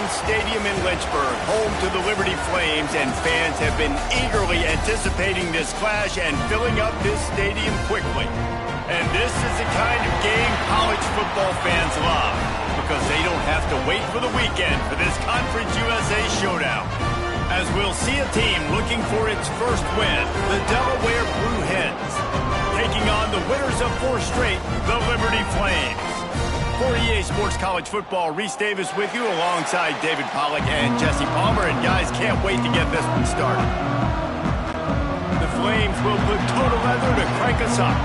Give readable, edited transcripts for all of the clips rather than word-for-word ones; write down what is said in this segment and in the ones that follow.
Stadium in Lynchburg, home to the Liberty Flames, and fans have been eagerly anticipating this clash and filling up this stadium quickly. And this is the kind of game college football fans love, because they don't have to wait for the weekend for this Conference USA showdown. As we'll see a team looking for its first win, the Delaware Blue Hens, taking on the winners of 4 straight, the Liberty Flames. For EA Sports College Football, Reese Davis with you alongside David Pollack and Jesse Palmer. And guys, can't wait to get this one started. The Flames will put total leather to crank us up.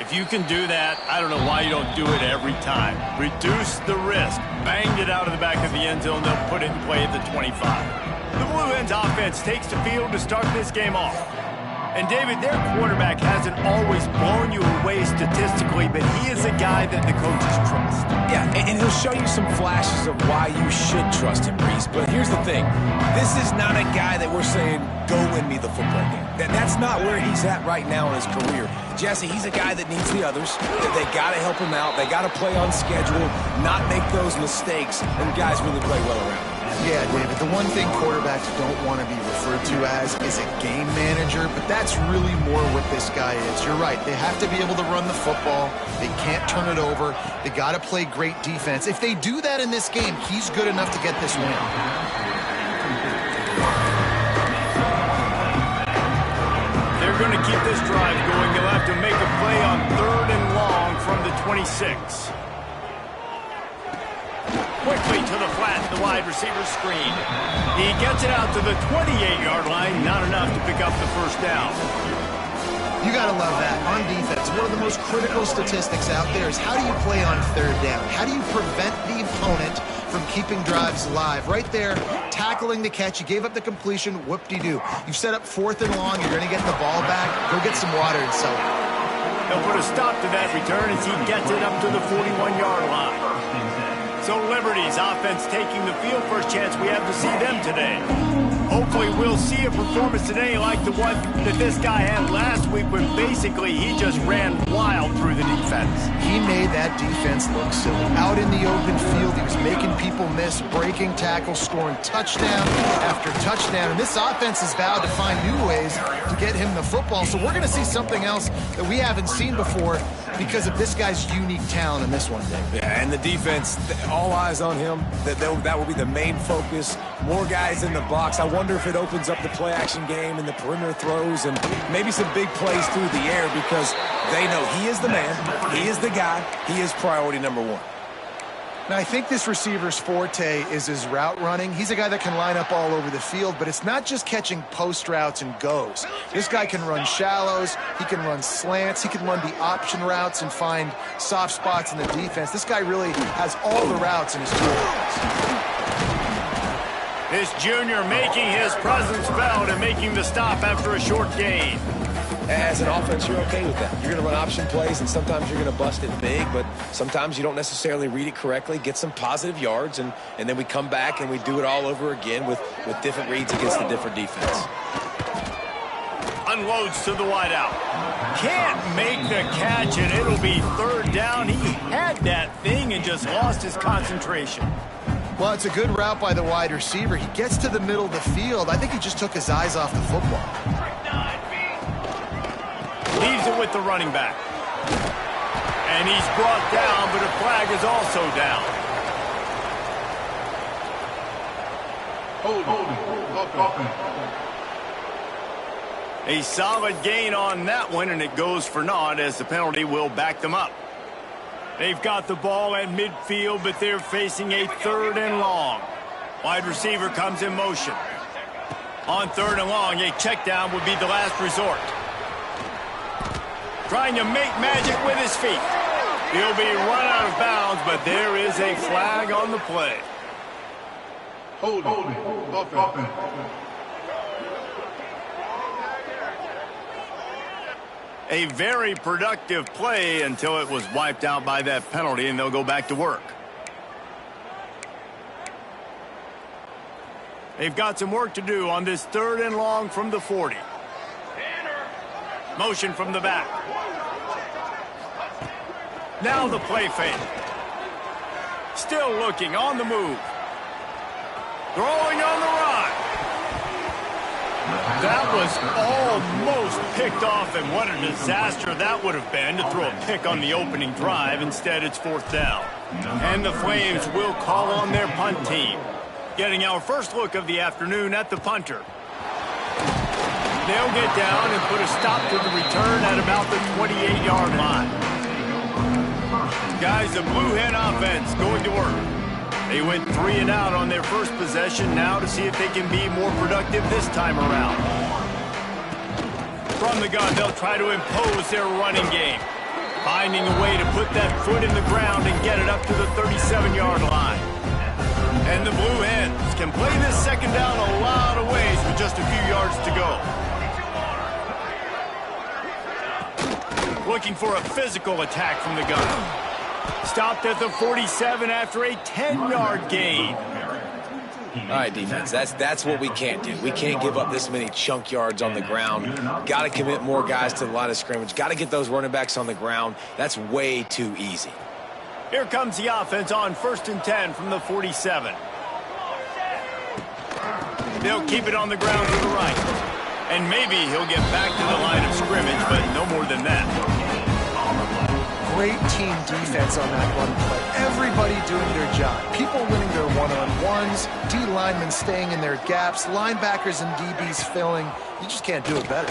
If you can do that, I don't know why you don't do it every time. Reduce the risk. Banged it out of the back of the end zone. They'll put it in play at the 25. The Blue Hens offense takes the field to start this game off. And David, their quarterback hasn't always blown you away statistically, but he is a guy that the coaches trust. Yeah, and he'll show you some flashes of why you should trust him, Reese. But here's the thing. This is not a guy that we're saying, go win me the football game. That's not where he's at right now in his career. Jesse, he's a guy that needs the others. They got to help him out. They got to play on schedule, not make those mistakes, and guys really play well around him. Yeah, David, the one thing quarterbacks don't want to be referred to as is a game manager, but that's really more what this guy is. You're right. They have to be able to run the football. They can't turn it over. They got to play great defense. If they do that in this game, he's good enough to get this win. They're going to keep this drive going. They'll have to make a play on 3rd and long from the 26. Quickly to the flat, the wide receiver screen. He gets it out to the 28-yard line, not enough to pick up the first down. You got to love that. On defense, one of the most critical statistics out there is how do you play on 3rd down? How do you prevent the opponent from keeping drives alive? Right there, tackling the catch. You gave up the completion, whoop-de-doo. You've set up 4th and long. You're going to get the ball back. Go get some water and sell it. They'll put a stop to that return as he gets it up to the 41-yard line. So Liberty's offense taking the field. First chance we have to see them today. Hopefully we'll see a performance today like the one that this guy had last week when basically he just ran wild through the defense. He made that defense look silly. Out in the open field, he was making people miss, breaking tackles, scoring touchdown after touchdown. And this offense has vowed to find new ways to get him the football. So we're going to see something else that we haven't seen before because of this guy's unique talent in this one, Dave. Yeah, and the defense, all eyes on him. That will be the main focus. More guys in the box. I wonder if it opens up the play-action game and the perimeter throws and maybe some big plays through the air because they know he is the man, he is the guy, he is priority number 1. Now, I think this receiver's forte is his route running. He's a guy that can line up all over the field, but it's not just catching post routes and goes. This guy can run shallows, he can run slants, he can run the option routes and find soft spots in the defense. This guy really has all the routes in his toolbox. This junior making his presence felt and making the stop after a short gain. As an offense, you're okay with that. You're going to run option plays, and sometimes you're going to bust it big, but sometimes you don't necessarily read it correctly, get some positive yards, and then we come back and we do it all over again with different reads against the different defense. Unloads to the wideout. Can't make the catch, and it'll be 3rd down. He had that thing and just lost his concentration. Well, it's a good route by the wide receiver. He gets to the middle of the field. I think he just took his eyes off the football. Leaves it with the running back. And he's brought down, but a flag is also down. A solid gain on that one, and it goes for naught as the penalty will back them up. They've got the ball at midfield, but they're facing a 3rd and long. Wide receiver comes in motion. On 3rd and long, a check down would be the last resort. Trying to make magic with his feet. He'll be run out of bounds, but there is a flag on the play. A very productive play until it was wiped out by that penalty, and they'll go back to work. They've got some work to do on this 3rd and long from the 40. Motion from the back. Now the play fake. Still looking on the move. Throwing on the run. That was almost picked off, and what a disaster that would have been to throw a pick on the opening drive. Instead, it's 4th down. And the Flames will call on their punt team. Getting our first look of the afternoon at the punter. They'll get down and put a stop to the return at about the 28-yard line. Guys, the Blue Hen offense going to work. They went 3 and out on their first possession, now to see if they can be more productive this time around. From the gun, they'll try to impose their running game, finding a way to put that foot in the ground and get it up to the 37-yard line. And the Blue Hens can play this second down a lot of ways with just a few yards to go. Looking for a physical attack from the gun. Stopped at the 47 after a 10-yard gain. All right, defense, that's what we can't do. We can't give up this many chunk yards on the ground. Got to commit more guys to the line of scrimmage. Got to get those running backs on the ground. That's way too easy. Here comes the offense on 1st and 10 from the 47. They'll keep it on the ground to the right. And maybe he'll get back to the line of scrimmage, but no more than that. Great team defense on that one play. Everybody doing their job. People winning their one-on-ones, D linemen staying in their gaps, linebackers and DBs filling. You just can't do it better.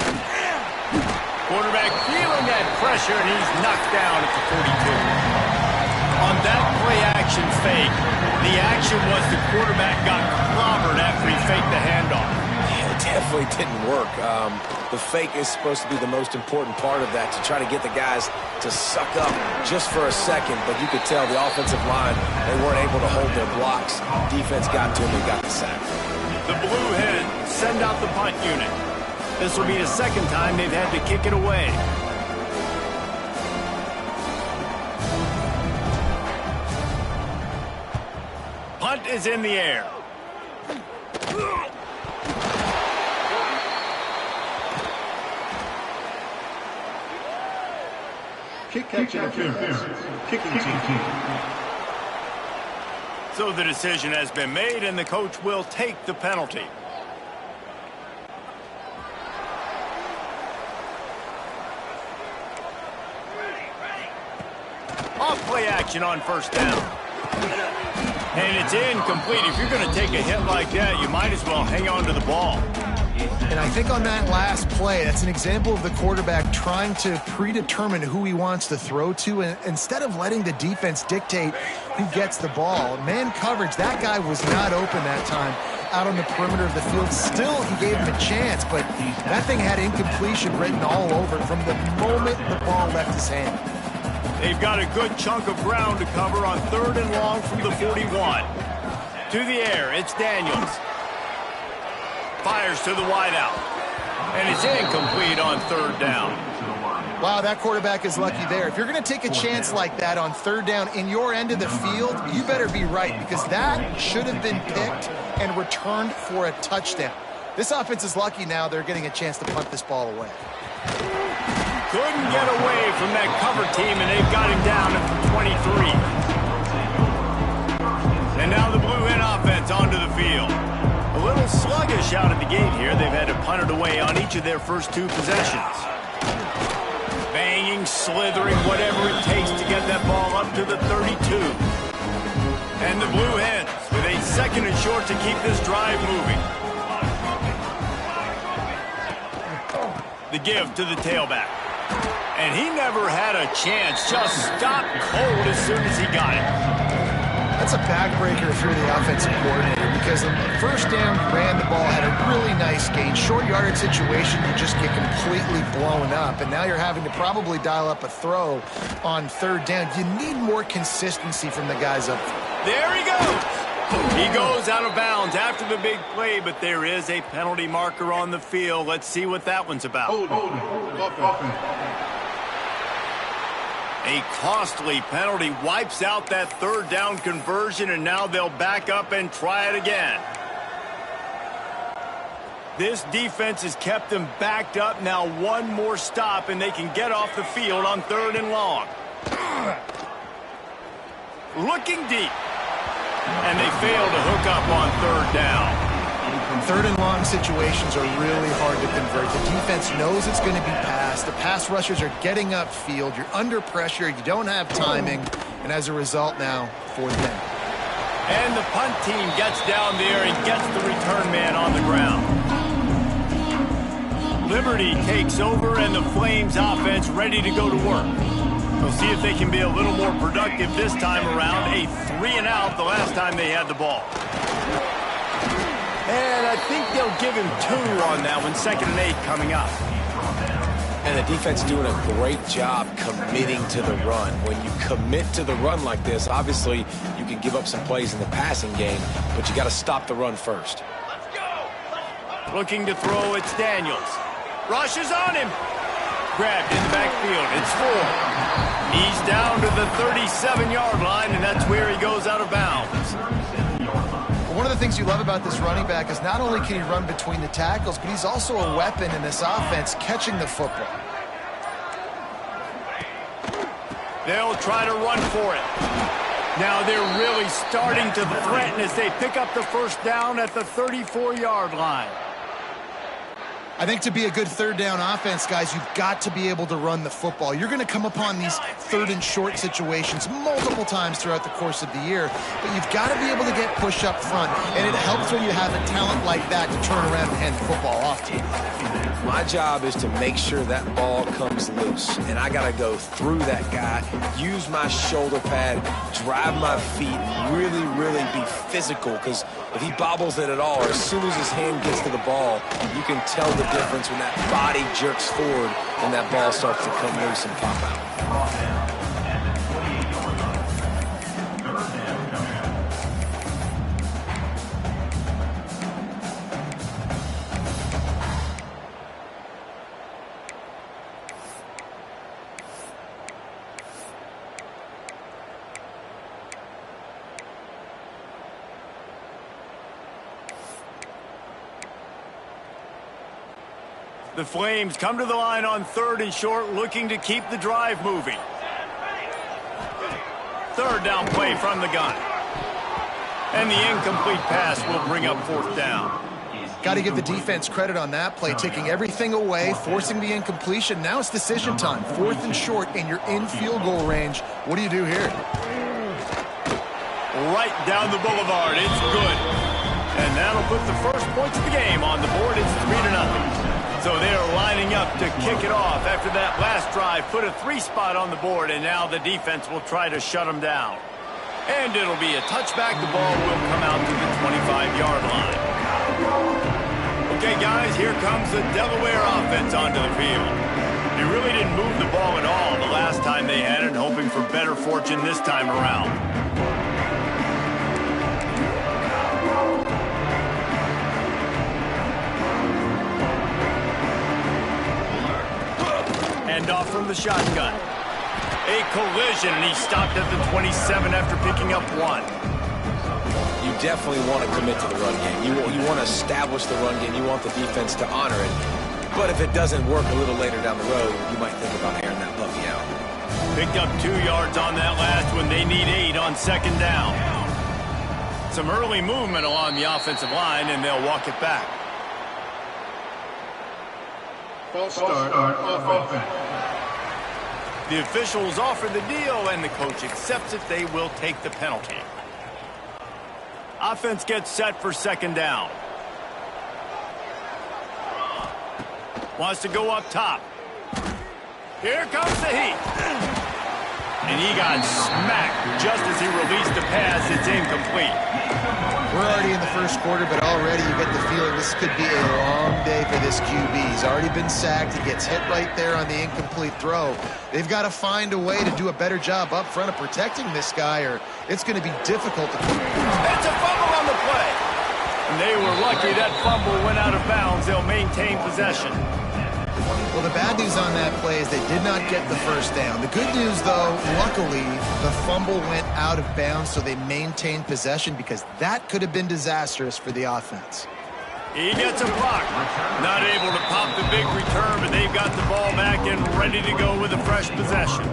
Quarterback feeling that pressure, and he's knocked down at the 42. On that play-action fake, the action was the quarterback got clobbered after he faked the handoff. Yeah, it definitely didn't work. The fake is supposed to be the most important part of that, to try to get the guys to suck up just for a second, but you could tell the offensive line, they weren't able to hold their blocks. Defense got to them and got the sack. The Blue Hens send out the punt unit. This will be the second time they've had to kick it away. Punt is in the air. Kick catch interference. Kicking team. So the decision has been made, and the coach will take the penalty. Off play action on 1st down. And it's incomplete. If you're going to take a hit like that, you might as well hang on to the ball. And I think on that last play, that's an example of the quarterback trying to predetermine who he wants to throw to, and instead of letting the defense dictate who gets the ball. Man coverage, that guy was not open that time out on the perimeter of the field. Still, he gave him a chance, but that thing had incompletion written all over it from the moment the ball left his hand. They've got a good chunk of ground to cover on 3rd and long from the 41. To the air, it's Daniels. Fires to the wideout. And it's incomplete on 3rd down. Wow, that quarterback is lucky there. If you're going to take a chance like that on 3rd down in your end of the field, you better be right, because that should have been picked and returned for a touchdown. This offense is lucky now they're getting a chance to punt this ball away. Couldn't get away from that cover team, and they've got him down at the 23. And now the Blue Hen offense onto the field. A little sluggish out of the gate here. They've had to punt it away on each of their first 2 possessions. Banging, slithering, whatever it takes to get that ball up to the 32. And the Blue Hens with a 2nd and short to keep this drive moving. The give to the tailback. And he never had a chance. Just stopped cold as soon as he got it. That's a backbreaker if you're the offensive coordinator, because the 1st down, you ran the ball, had a really nice gain. Short yardage situation, you just get completely blown up. And now you're having to probably dial up a throw on 3rd down. You need more consistency from the guys up front. There he goes. He goes out of bounds after the big play, but there is a penalty marker on the field. Let's see what that one's about. A costly penalty wipes out that 3rd down conversion, and now they'll back up and try it again. This defense has kept them backed up. Now one more stop, and they can get off the field on 3rd and long. Looking deep. And they fail to hook up on 3rd down. 3rd and long situations are really hard to convert. The defense knows it's going to be passed. The pass rushers are getting upfield. You're under pressure. You don't have timing. And as a result now, 4th down. And the punt team gets down there and gets the return man on the ground. Liberty takes over, and the Flames offense ready to go to work. We'll see if they can be a little more productive this time around. A 3-and-out the last time they had the ball. And I think they'll give him 2 on that one. 2nd and 8 coming up. And the defense doing a great job committing to the run. When you commit to the run like this, obviously you can give up some plays in the passing game, but you got to stop the run first. Looking to throw, it's Daniels. Rushes on him. Grabbed in the backfield. It's 4. He's down to the 37-yard line, and that's where he goes out of bounds. One of the things you love about this running back is not only can he run between the tackles, but he's also a weapon in this offense catching the football. They'll try to run for it. Now they're really starting to threaten as they pick up the 1st down at the 34-yard line. I think to be a good 3rd down offense, guys, you've got to be able to run the football. You're going to come upon these 3rd and short situations multiple times throughout the course of the year, but you've got to be able to get push up front, and it helps when you have a talent like that to turn around and hand the football off to you. My job is to make sure that ball comes loose, and I got to go through that guy, use my shoulder pad, drive my feet, really, really be physical, because if he bobbles it at all, or as soon as his hand gets to the ball, you can tell the difference when that body jerks forward and that ball starts to come loose and pop out. The Flames come to the line on 3rd and short, looking to keep the drive moving. 3rd down play from the gun. And the incomplete pass will bring up 4th down. Got to give the defense credit on that play, taking everything away, forcing the incompletion. Now it's decision time. 4th and short, and you're in field goal range. What do you do here? Right down the boulevard. It's good. And that'll put the first points of the game on the board. It's 3-0. So they are lining up to kick it off after that last drive. Put a 3 spot on the board, and now the defense will try to shut them down. And it'll be a touchback. The ball will come out to the 25-yard line. Okay, guys, here comes the Delaware offense onto the field. They really didn't move the ball at all the last time they had it, hoping for better fortune this time around. Off from the shotgun. A collision, and he stopped at the 27 after picking up 1. You definitely want to commit to the run game. You want to establish the run game. You want the defense to honor it. But if it doesn't work a little later down the road, you might think about airing that puppy out. Picked up 2 yards on that last one. They need 8 on 2nd down. Some early movement along the offensive line, and they'll walk it back. False start on offense. The officials offer the deal, and the coach accepts it. They will take the penalty. Offense gets set for 2nd down. Wants to go up top. Here comes the heat. And he got smacked just as he released the pass. It's incomplete. We're already in the 1st quarter, but already you get the feeling this could be a long day for this QB. He's already been sacked. He gets hit right there on the incomplete throw. They've got to find a way to do a better job up front of protecting this guy, or it's going to be difficult to keep. It's a fumble on the play. And they were lucky that fumble went out of bounds. They'll maintain possession. Well, the bad news on that play is they did not get the 1st down. The good news, though, luckily, the fumble went out of bounds, so they maintained possession, because that could have been disastrous for the offense. He gets a block. Not able to pop the big return, but they've got the ball back and ready to go with a fresh possession.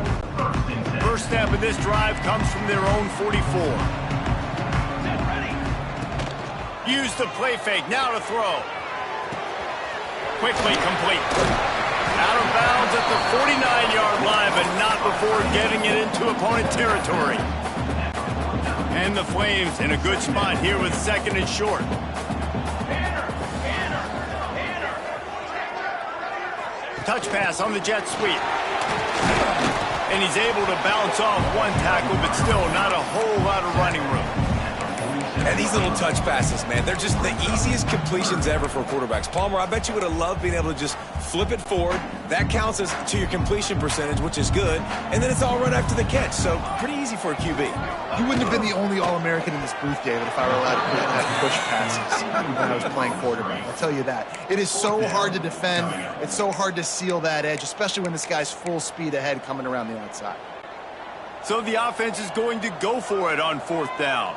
First step of this drive comes from their own 44. Use the play fake. Now to throw. Quickly complete. Out of bounds at the 49-yard line, but not before getting it into opponent territory. And the Flames in a good spot here with second and short. Touch pass on the jet sweep. And he's able to bounce off one tackle, but still not a whole lot of running room. And these little touch passes, man, they're just the easiest completions ever for quarterbacks. Palmer, I bet you would have loved being able to just flip it forward. That counts as to your completion percentage, which is good. And then it's all right after the catch, so pretty easy for a QB. You wouldn't have been the only All-American in this booth, David, if I were allowed to put that push passes when I was playing quarterback. I'll tell you that. It is so hard to defend. It's so hard to seal that edge, especially when this guy's full speed ahead coming around the outside. So the offense is going to go for it on fourth down.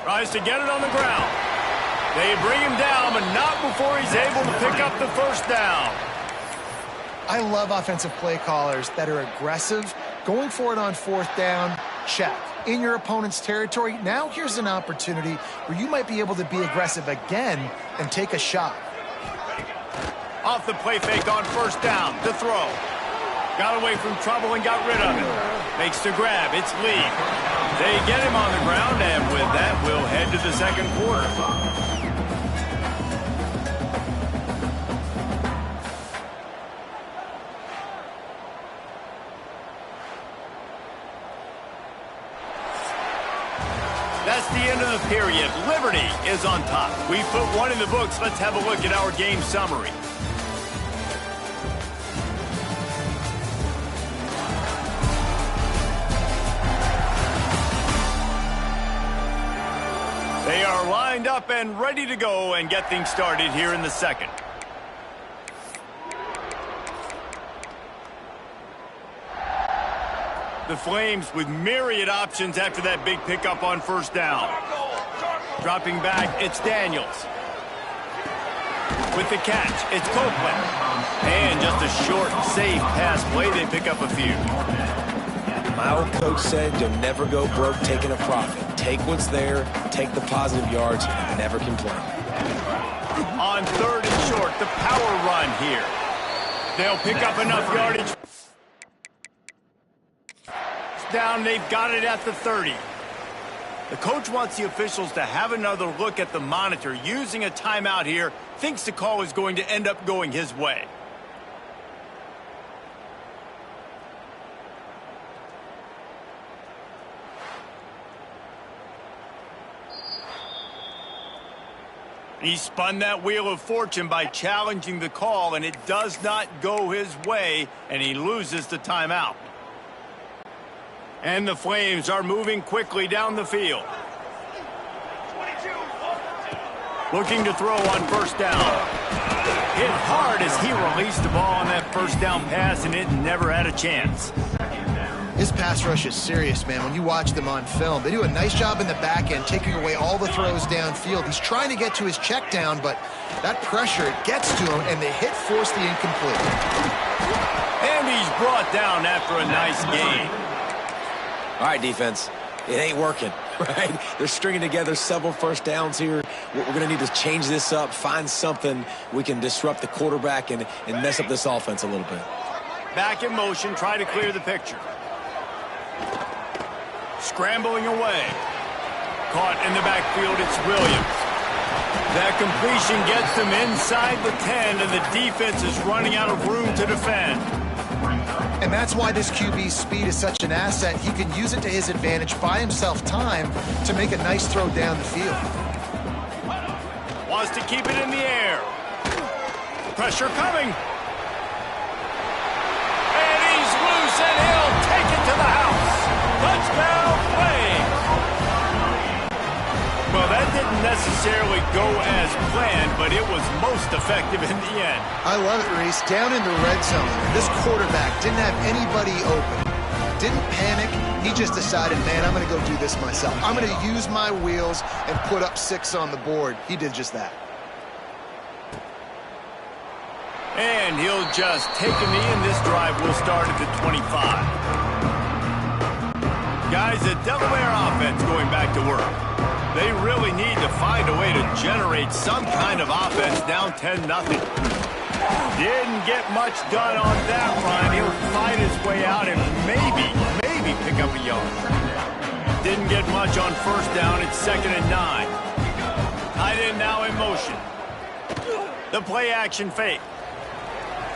Tries to get it on the ground. They bring him down, but not before he's able to pick up the first down. I love offensive play callers that are aggressive. Going for it on fourth down, check. In your opponent's territory, now here's an opportunity where you might be able to be aggressive again and take a shot. Off the play fake on first down to throw. Got away from trouble and got rid of it. Makes the grab. It's Lee. They get him on the ground, and with that, we'll head to the second quarter. That's the end of the period. Liberty is on top. We put one in the books. Let's have a look at our game summary. They are lined up and ready to go and get things started here in the second. The Flames with myriad options after that big pickup on first down. Dropping back, it's Daniels. With the catch, it's Copeland. And just a short, safe pass play, they pick up a few. My old coach said you'll never go broke taking a profit. Take what's there, take the positive yards, and never complain. On third and short, the power run here. They'll pick up enough yardage. Down, they've got it at the 30. The coach wants the officials to have another look at the monitor. Using a timeout here, thinks the call is going to end up going his way. He spun that wheel of fortune by challenging the call, and it does not go his way, and he loses the timeout. And the Flames are moving quickly down the field. Looking to throw on first down. Hit hard as he released the ball on that first down pass, and it never had a chance. His pass rush is serious, man. When you watch them on film, they do a nice job in the back end, taking away all the throws downfield. He's trying to get to his check down, but that pressure, it gets to him, and the hit forced the incomplete. And he's brought down after a nice gain. All right, defense, it ain't working, right? They're stringing together several first downs here. We're going to need to change this up, find something we can disrupt the quarterback and mess up this offense a little bit. Back in motion, try to clear the picture. Scrambling away. Caught in the backfield, it's Williams. That completion gets them inside the 10, and the defense is running out of room to defend. And that's why this QB's speed is such an asset. He can use it to his advantage, buy himself time to make a nice throw down the field. Wants to keep it in the air. Pressure coming. And he's loose, and he'll take it to the house. Touchdown, Flames. Well, that didn't necessarily go as planned, but it was most effective in the end. I love it, Reese. Down in the red zone, this quarterback didn't have anybody open. didn't panic. He just decided, man, I'm going to go do this myself. I'm going to use my wheels and put up 6 on the board. He did just that. And he'll just take a knee, and this drive will start at the 25. Guys, the Delaware offense going back to work. They really need to find a way to generate some kind of offense down 10-0. Didn't get much done on that run. He'll fight his way out and maybe pick up a yard. Didn't get much on first down. It's 2nd and 9. Tight end now in motion. The play action fake.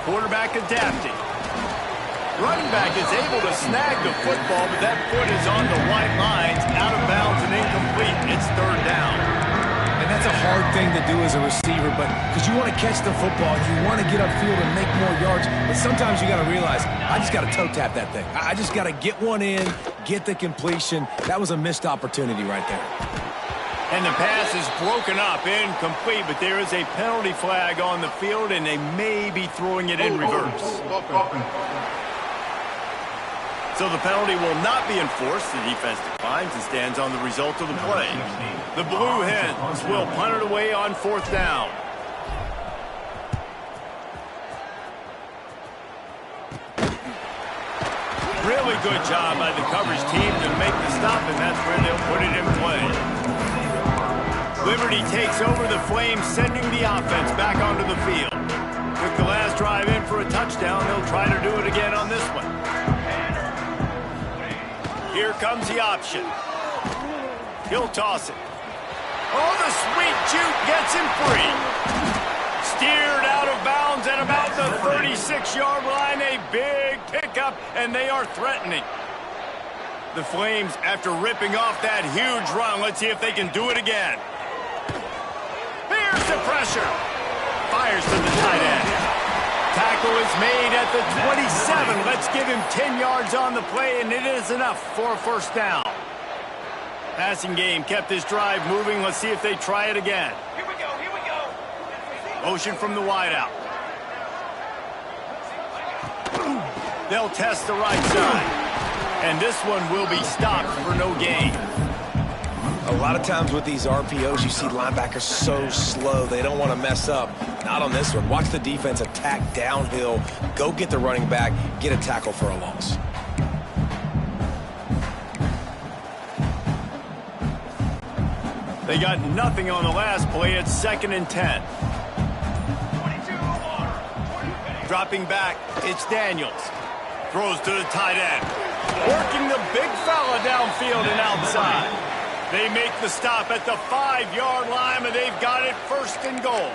Quarterback adapting. Running back is able to snag the football, but that foot is on the white lines, out of bounds and incomplete. It's 3rd down. And that's a hard thing to do as a receiver, but because you want to catch the football, you want to get upfield and make more yards, but sometimes you got to realize, I just got to toe tap that thing. I just got to get one in, get the completion. That was a missed opportunity right there. And the pass is broken up, incomplete, but there is a penalty flag on the field, and they may be throwing it in reverse. So the penalty will not be enforced. The defense declines and stands on the result of the play. The Blue Hens will punt it away on 4th down. Really good job by the coverage team to make the stop, and that's where they'll put it in play. Liberty takes over the Flames, sending the offense back onto the field. Took the last drive in for a touchdown. They'll try to do it again on this one. Here comes the option. He'll toss it. Oh, the sweet juke gets him free. Steered out of bounds at about the 36-yard line. A big pickup, and they are threatening. The Flames, after ripping off that huge run, let's see if they can do it again. Here's the pressure. Fires to the tight end. Tackle is made at the 27. Let's give him 10 yards on the play, and it is enough for a 1st down. Passing game kept this drive moving. Let's see if they try it again. Here we go, here we go. Motion from the wideout. They'll test the right side. And this one will be stopped for no gain. A lot of times with these RPOs, you see linebackers so slow, they don't want to mess up. Not on this one. Watch the defense attack downhill, go get the running back, get a tackle for a loss. They got nothing on the last play. It's 2nd and 10. Dropping back, it's Daniels. Throws to the tight end. Working the big fella downfield and outside. They make the stop at the 5-yard line, and they've got it 1st and goal.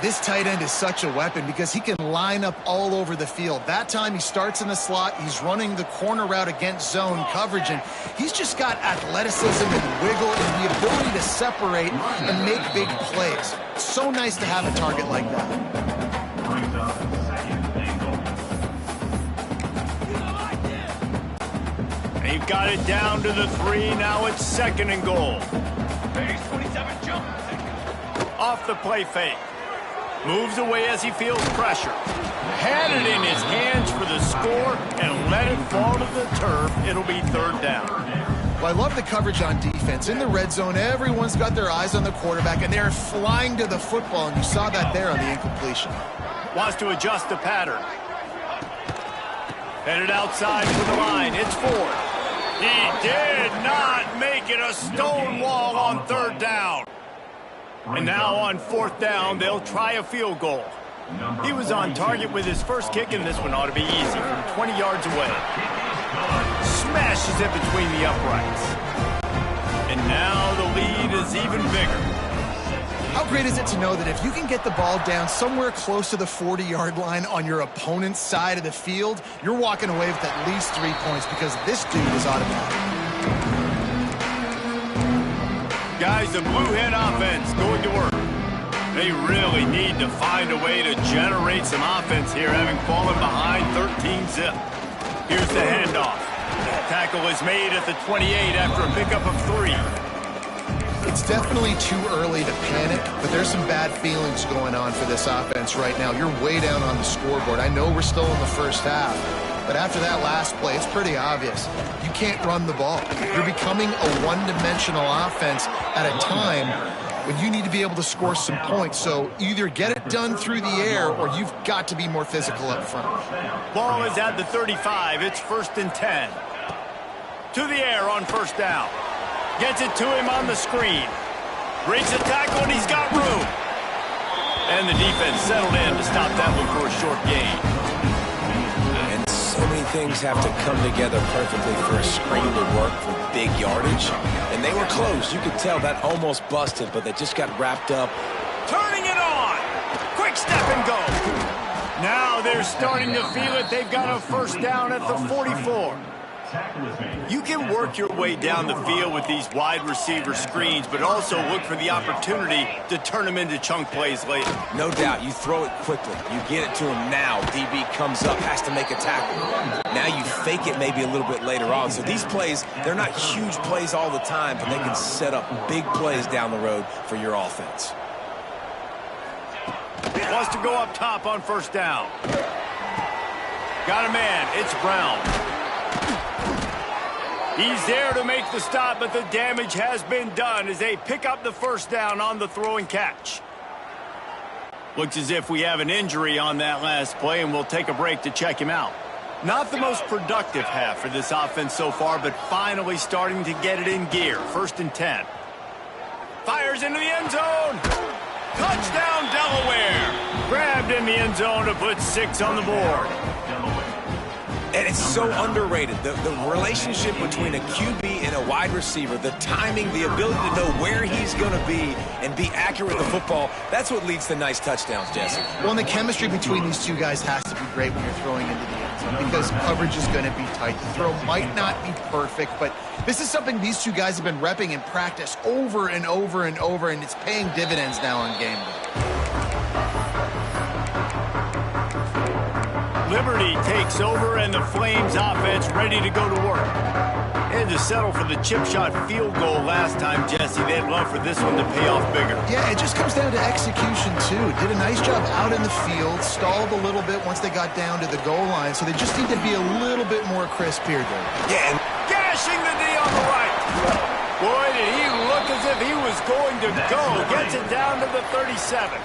This tight end is such a weapon because he can line up all over the field. That time he starts in the slot. He's running the corner route against zone coverage, and he's just got athleticism and wiggle and the ability to separate and make big plays. It's so nice to have a target like that. They've got it down to the 3. Now it's 2nd and goal. Off the play fake. Moves away as he feels pressure. Had it in his hands for the score and let it fall to the turf. It'll be 3rd down. Well, I love the coverage on defense. In the red zone, everyone's got their eyes on the quarterback, and they're flying to the football, and you saw that there on the incompletion. Wants to adjust the pattern. Headed outside for the line. It's 4th. He did not make it a stone wall on 3rd down. And now on 4th down, they'll try a field goal. He was on target with his first kick, and this one ought to be easy from 20 yards away. Smashes it between the uprights. And now the lead is even bigger. How great is it to know that if you can get the ball down somewhere close to the 40-yard line on your opponent's side of the field, you're walking away with at least 3 points because this dude is automatic. Guys, the Blue Hen offense going to work. They really need to find a way to generate some offense here, having fallen behind 13-zip. Here's the handoff. Tackle is made at the 28 after a pickup of 3. It's definitely too early to panic, but there's some bad feelings going on for this offense right now. You're way down on the scoreboard. I know we're still in the first half, But after that last play, it's pretty obvious. You can't run the ball. You're becoming a one-dimensional offense at a time when you need to be able to score some points. So either get it done through the air or you've got to be more physical up front. Ball is at the 35. It's 1st and 10. To the air on 1st down. Gets it to him on the screen. Breaks the tackle, and he's got room. And the defense settled in to stop that one for a short gain. And so many things have to come together perfectly for a screen to work for big yardage. And they were close. You could tell that almost busted, but they just got wrapped up. Turning it on. Quick step and go. Now they're starting to feel it. They've got a 1st down at the 44. You can work your way down the field with these wide receiver screens, but also look for the opportunity to turn them into chunk plays later. No doubt, you throw it quickly. You get it to him now. DB comes up, has to make a tackle. Now you fake it maybe a little bit later on. So these plays, they're not huge plays all the time, but they can set up big plays down the road for your offense. Wants to go up top on 1st down. Got a man. It's Brown. He's there to make the stop, but the damage has been done as they pick up the 1st down on the throw and catch. Looks as if we have an injury on that last play, and we'll take a break to check him out. Not the most productive half for this offense so far, but finally starting to get it in gear. 1st and 10. Fires into the end zone. Touchdown, Delaware. Grabbed in the end zone to put 6 on the board. And it's so underrated. The relationship between a QB and a wide receiver, the timing, the ability to know where he's going to be and be accurate with the football, that's what leads to nice touchdowns, Jesse. Well, and the chemistry between these two guys has to be great when you're throwing into the end zone because coverage is going to be tight. The throw might not be perfect, but this is something these two guys have been repping in practice over and over and over, and it's paying dividends now on game day. Liberty takes over, and the Flames offense ready to go to work. Had to settle for the chip shot field goal last time, Jesse. They'd love for this one to pay off bigger. Yeah, it just comes down to execution, too. Did a nice job out in the field, stalled a little bit once they got down to the goal line, so they just need to be a little bit more crisp here, Dave. Yeah, and gashing the knee on the right. Boy, did he look as if he was going to go. Gets it down to the 37.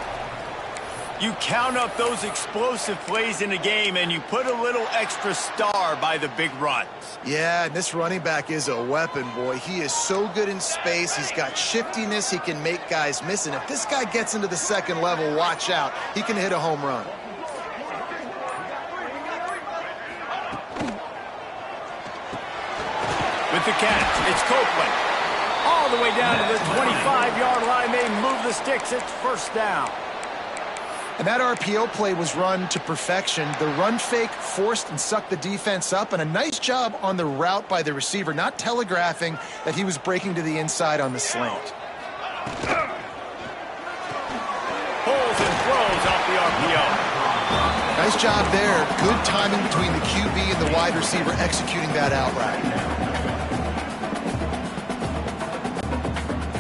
You count up those explosive plays in a game, and you put a little extra star by the big runs. Yeah, and this running back is a weapon, boy. He is so good in space. He's got shiftiness. He can make guys miss. And if this guy gets into the 2nd level, watch out. He can hit a home run. With the catch, it's Copeland. All the way down to the 25-yard line. They move the sticks. It's 1st down. And that RPO play was run to perfection. The run fake forced and sucked the defense up, and a nice job on the route by the receiver, not telegraphing that he was breaking to the inside on the slant. Pulls and throws off the RPO. Nice job there. Good timing between the QB and the wide receiver executing that out right.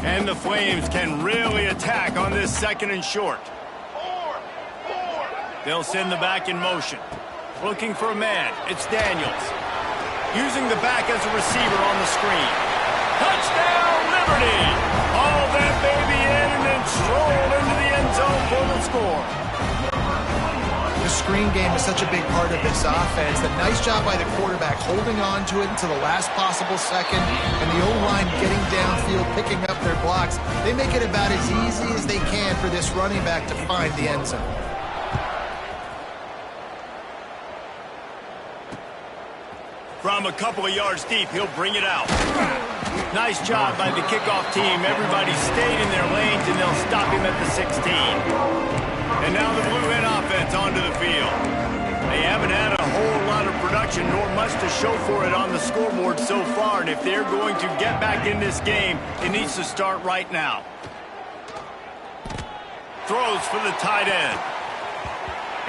And the Flames can really attack on this 2nd and short. They'll send the back in motion. Looking for a man. It's Daniels. Using the back as a receiver on the screen. Touchdown, Liberty! All that baby in and then stroll into the end zone for the score. The screen game is such a big part of this offense. The nice job by the quarterback holding on to it until the last possible second, and the O-line getting downfield, picking up their blocks. They make it about as easy as they can for this running back to find the end zone. From a couple of yards deep, he'll bring it out. Nice job by the kickoff team. Everybody stayed in their lanes, and they'll stop him at the 16. And now the Blue Hen offense onto the field. They haven't had a whole lot of production, nor much to show for it on the scoreboard so far. And if they're going to get back in this game, it needs to start right now. Throws for the tight end.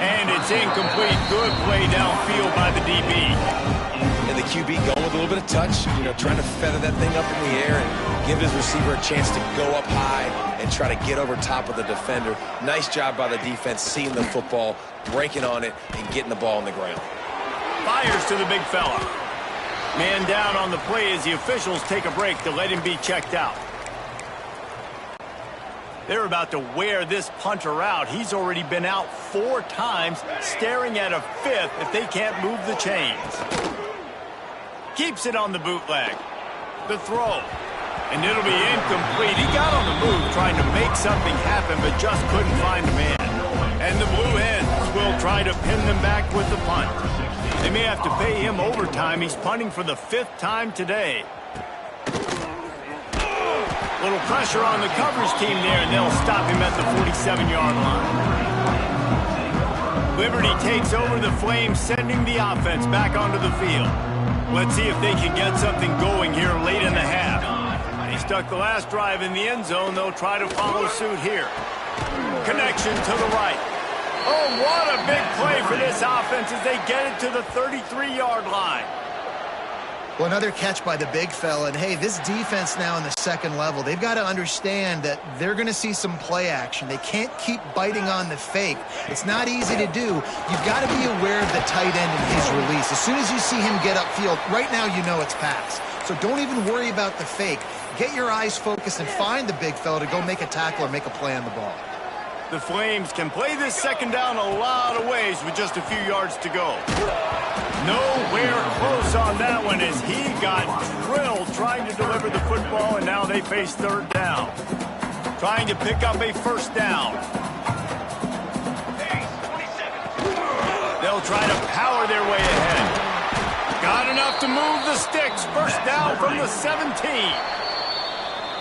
And it's incomplete. Good play downfield by the DB. And the QB going with a little bit of touch, trying to feather that thing up in the air and give his receiver a chance to go up high and try to get over top of the defender. Nice job by the defense, seeing the football, breaking on it, and getting the ball on the ground. Fires to the big fella. Man down on the play as the officials take a break to let him be checked out. They're about to wear this punter out. He's already been out 4 times, staring at a 5th if they can't move the chains. Keeps it on the bootleg. The throw. And it'll be incomplete. He got on the move trying to make something happen, but just couldn't find a man. And the Blue Hens will try to pin them back with the punt. They may have to pay him overtime. He's punting for the 5th time today. Little pressure on the coverage team there, and they'll stop him at the 47-yard line. Liberty takes over the Flames, sending the offense back onto the field. Let's see if they can get something going here late in the half. They stuck the last drive in the end zone. They'll try to follow suit here. Connection to the right. Oh, what a big play for this offense as they get it to the 33-yard line. Well, another catch by the big fella. And, hey, this defense now in the second level, they've got to understand that they're going to see some play action. They can't keep biting on the fake. It's not easy to do. You've got to be aware of the tight end and his release. As soon as you see him get upfield, right now you know it's pass. So don't even worry about the fake. Get your eyes focused and find the big fella to go make a tackle or make a play on the ball. The Flames can play this second down a lot of ways with just a few yards to go. Nowhere close on that one as he got drilled trying to deliver the football, and now they face third down. Trying to pick up a first down. They'll try to power their way ahead. Got enough to move the sticks. First down from the 17.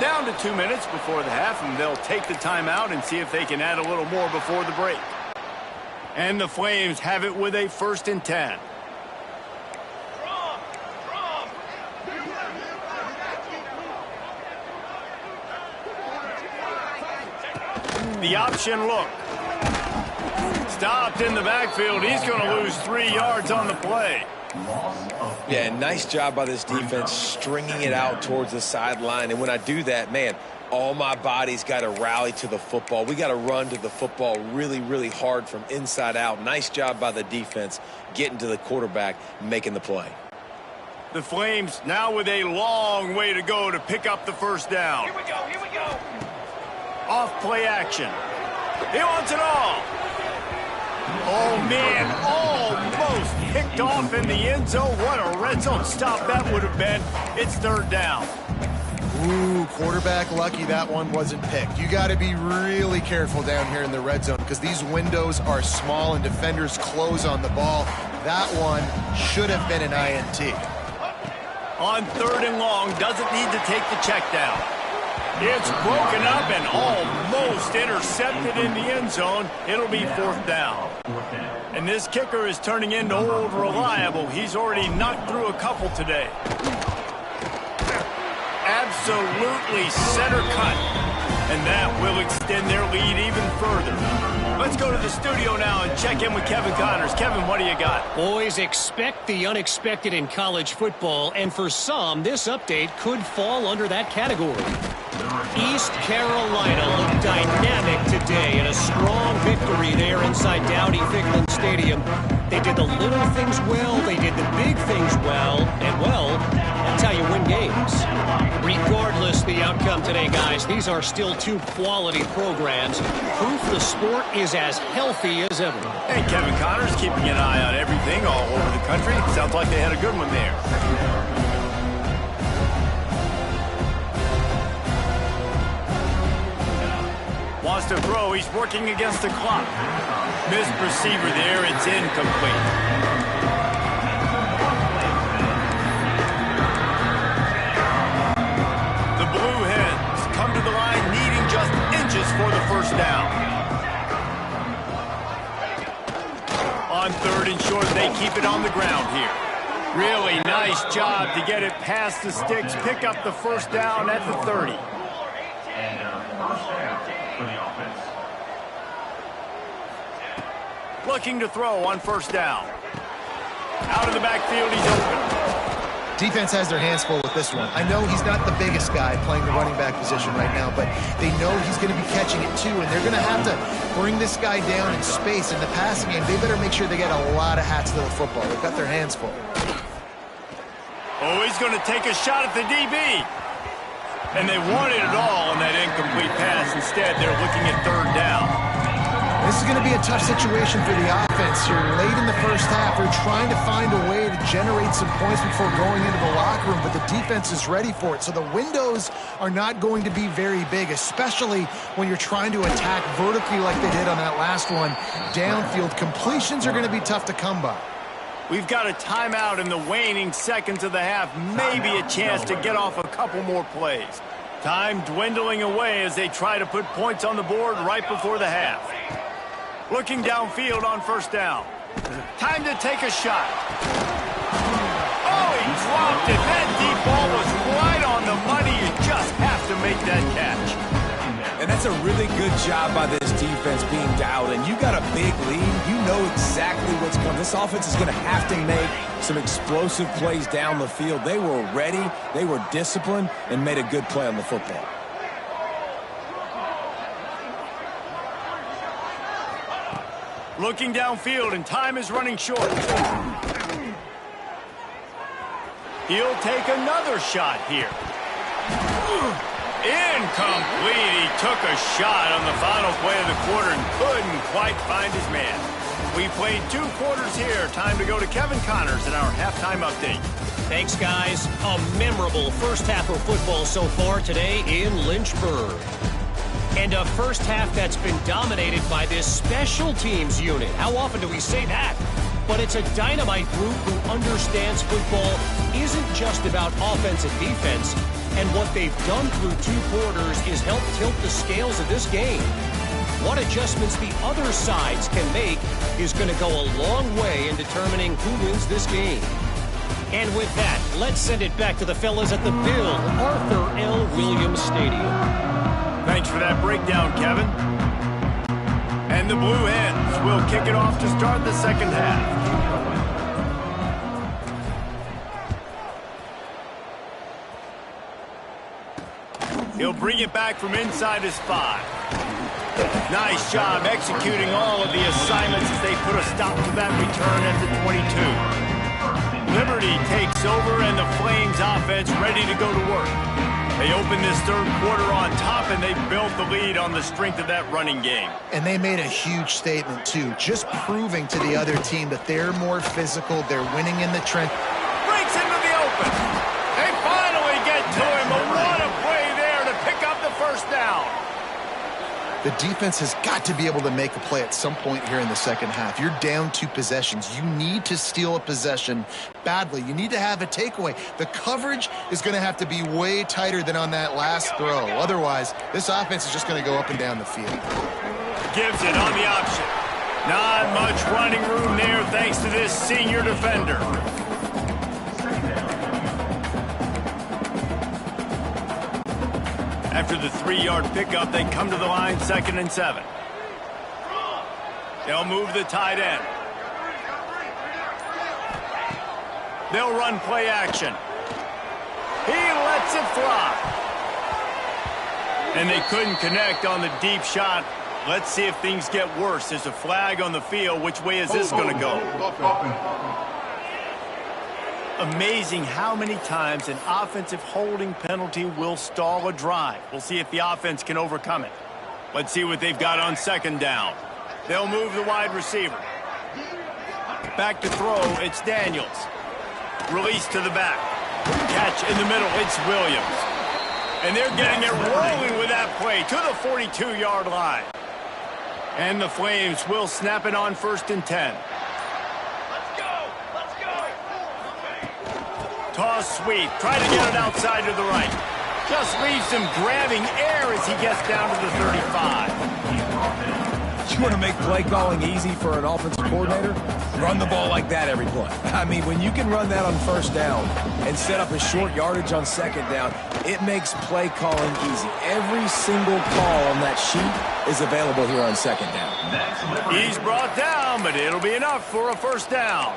Down to 2 minutes before the half, and they'll take the timeout and see if they can add a little more before the break. And the Flames have it with a 1st and 10. The option look. Stopped in the backfield. He's going to lose 3 yards on the play. Yeah, nice job by this defense stringing it out towards the sideline. And when I do that, man, all my body's got to rally to the football. We got to run to the football really, really hard from inside out. Nice job by the defense getting to the quarterback, making the play. The Flames now with a long way to go to pick up the first down. Here we go, here we go. Off play action. He wants it all. Oh, man, almost picked off in the end zone. What a red zone stop that would have been. It's third down. Ooh, quarterback lucky that one wasn't picked. You got to be really careful down here in the red zone because these windows are small and defenders close on the ball. That one should have been an INT. On 3rd and long, doesn't need to take the check down. It's broken up and almost intercepted in the end zone. It'll be 4th down. And this kicker is turning into old reliable. He's already knocked through a couple today. Absolutely center cut. And that will extend their lead even further. Let's go to the studio now and check in with Kevin Connors. Kevin, what do you got? Boys, expect the unexpected in college football, and for some, this update could fall under that category. East Carolina looked dynamic today in a strong victory there inside Dowdy-Ficklen Stadium. They did the little things well, they did the big things well, and well, that's how you win games. Regardless the outcome today, guys, these are still 2 quality programs. Proof the sport is as healthy as ever. Hey, Kevin Connors keeping an eye on everything all over the country. Sounds like they had a good one there. Wants to throw. He's working against the clock. Missed receiver there. It's incomplete. The Blue Hens come to the line needing just inches for the first down. On 3rd and short, they keep it on the ground here. Really nice job to get it past the sticks. Pick up the first down at the 30. Looking to throw on first down. Out of the backfield, he's open. Defense has their hands full with this one. I know he's not the biggest guy playing the running back position right now, but they know he's going to be catching it too, and they're going to have to bring this guy down in space. In the passing game, they better make sure they get a lot of hats to the football. They've got their hands full. Oh, he's going to take a shot at the DB. And they wanted it all on that incomplete pass. Instead, they're looking at third down. This is going to be a tough situation for the offense here. Late in the first half, they're trying to find a way to generate some points before going into the locker room, but the defense is ready for it. So the windows are not going to be very big, especially when you're trying to attack vertically like they did on that last one. Downfield completions are going to be tough to come by. We've got a timeout in the waning seconds of the half. Maybe a chance to get off a couple more plays. Time dwindling away as they try to put points on the board right before the half. Looking downfield on first down. Time to take a shot. Oh, he dropped it. That deep ball was right on the money. You just have to make that catch. And that's a really good job by this defense being dialed in. You got a big lead. You know exactly what's coming. This offense is going to have to make some explosive plays down the field. They were ready, they were disciplined, and made a good play on the football. Looking downfield, and time is running short. He'll take another shot here. Incomplete. He took a shot on the final play of the quarter and couldn't quite find his man. We played 2 quarters here. Time to go to Kevin Connors in our halftime update. Thanks, guys. A memorable first half of football so far today in Lynchburg. And a first half that's been dominated by this special teams unit. How often do we say that? But it's a dynamite group who understands football isn't just about offense and defense. And what they've done through 2 quarters is help tilt the scales of this game. What adjustments the other sides can make is going to go a long way in determining who wins this game. And with that, let's send it back to the fellas at the Bill Arthur L. Williams Stadium. Thanks for that breakdown, Kevin. And the Blue Hens will kick it off to start the second half. He'll bring it back from inside his 5. Nice job executing all of the assignments as they put a stop to that return at the 22. Liberty takes over and the Flames offense ready to go to work. They open this third quarter on top and they built the lead on the strength of that running game. And they made a huge statement too, just proving to the other team that they're more physical, they're winning in the trench. Breaks into the open. They finally get to him, but what a play there to pick up the first down. The defense has got to be able to make a play at some point here in the second half. You're down 2 possessions. You need to steal a possession badly. You need to have a takeaway. The coverage is going to have to be way tighter than on that last throw. Otherwise, this offense is just going to go up and down the field. Gives it on the option. Not much running room there thanks to this senior defender. After the 3-yard pickup, they come to the line 2nd and 7. They'll move the tight end. They'll run play action. He lets it fly. And they couldn't connect on the deep shot. Let's see if things get worse. There's a flag on the field. Which way is this going to go? Amazing how many times an offensive holding penalty will stall a drive. We'll see if the offense can overcome it. Let's see what they've got on 2nd down. They'll move the wide receiver. Back to throw, it's Daniels. Release to the back. Catch in the middle, it's Williams. And they're getting it rolling with that play to the 42-yard line. And the Flames will snap it on 1st and 10. Toss sweep. Try to get it outside to the right. Just leaves him grabbing air as he gets down to the 35. You want to make play calling easy for an offensive coordinator? Run the ball like that every play. I mean, when you can run that on 1st down and set up a short yardage on 2nd down, it makes play calling easy. Every single call on that sheet is available here on 2nd down. He's brought down, but it'll be enough for a 1st down.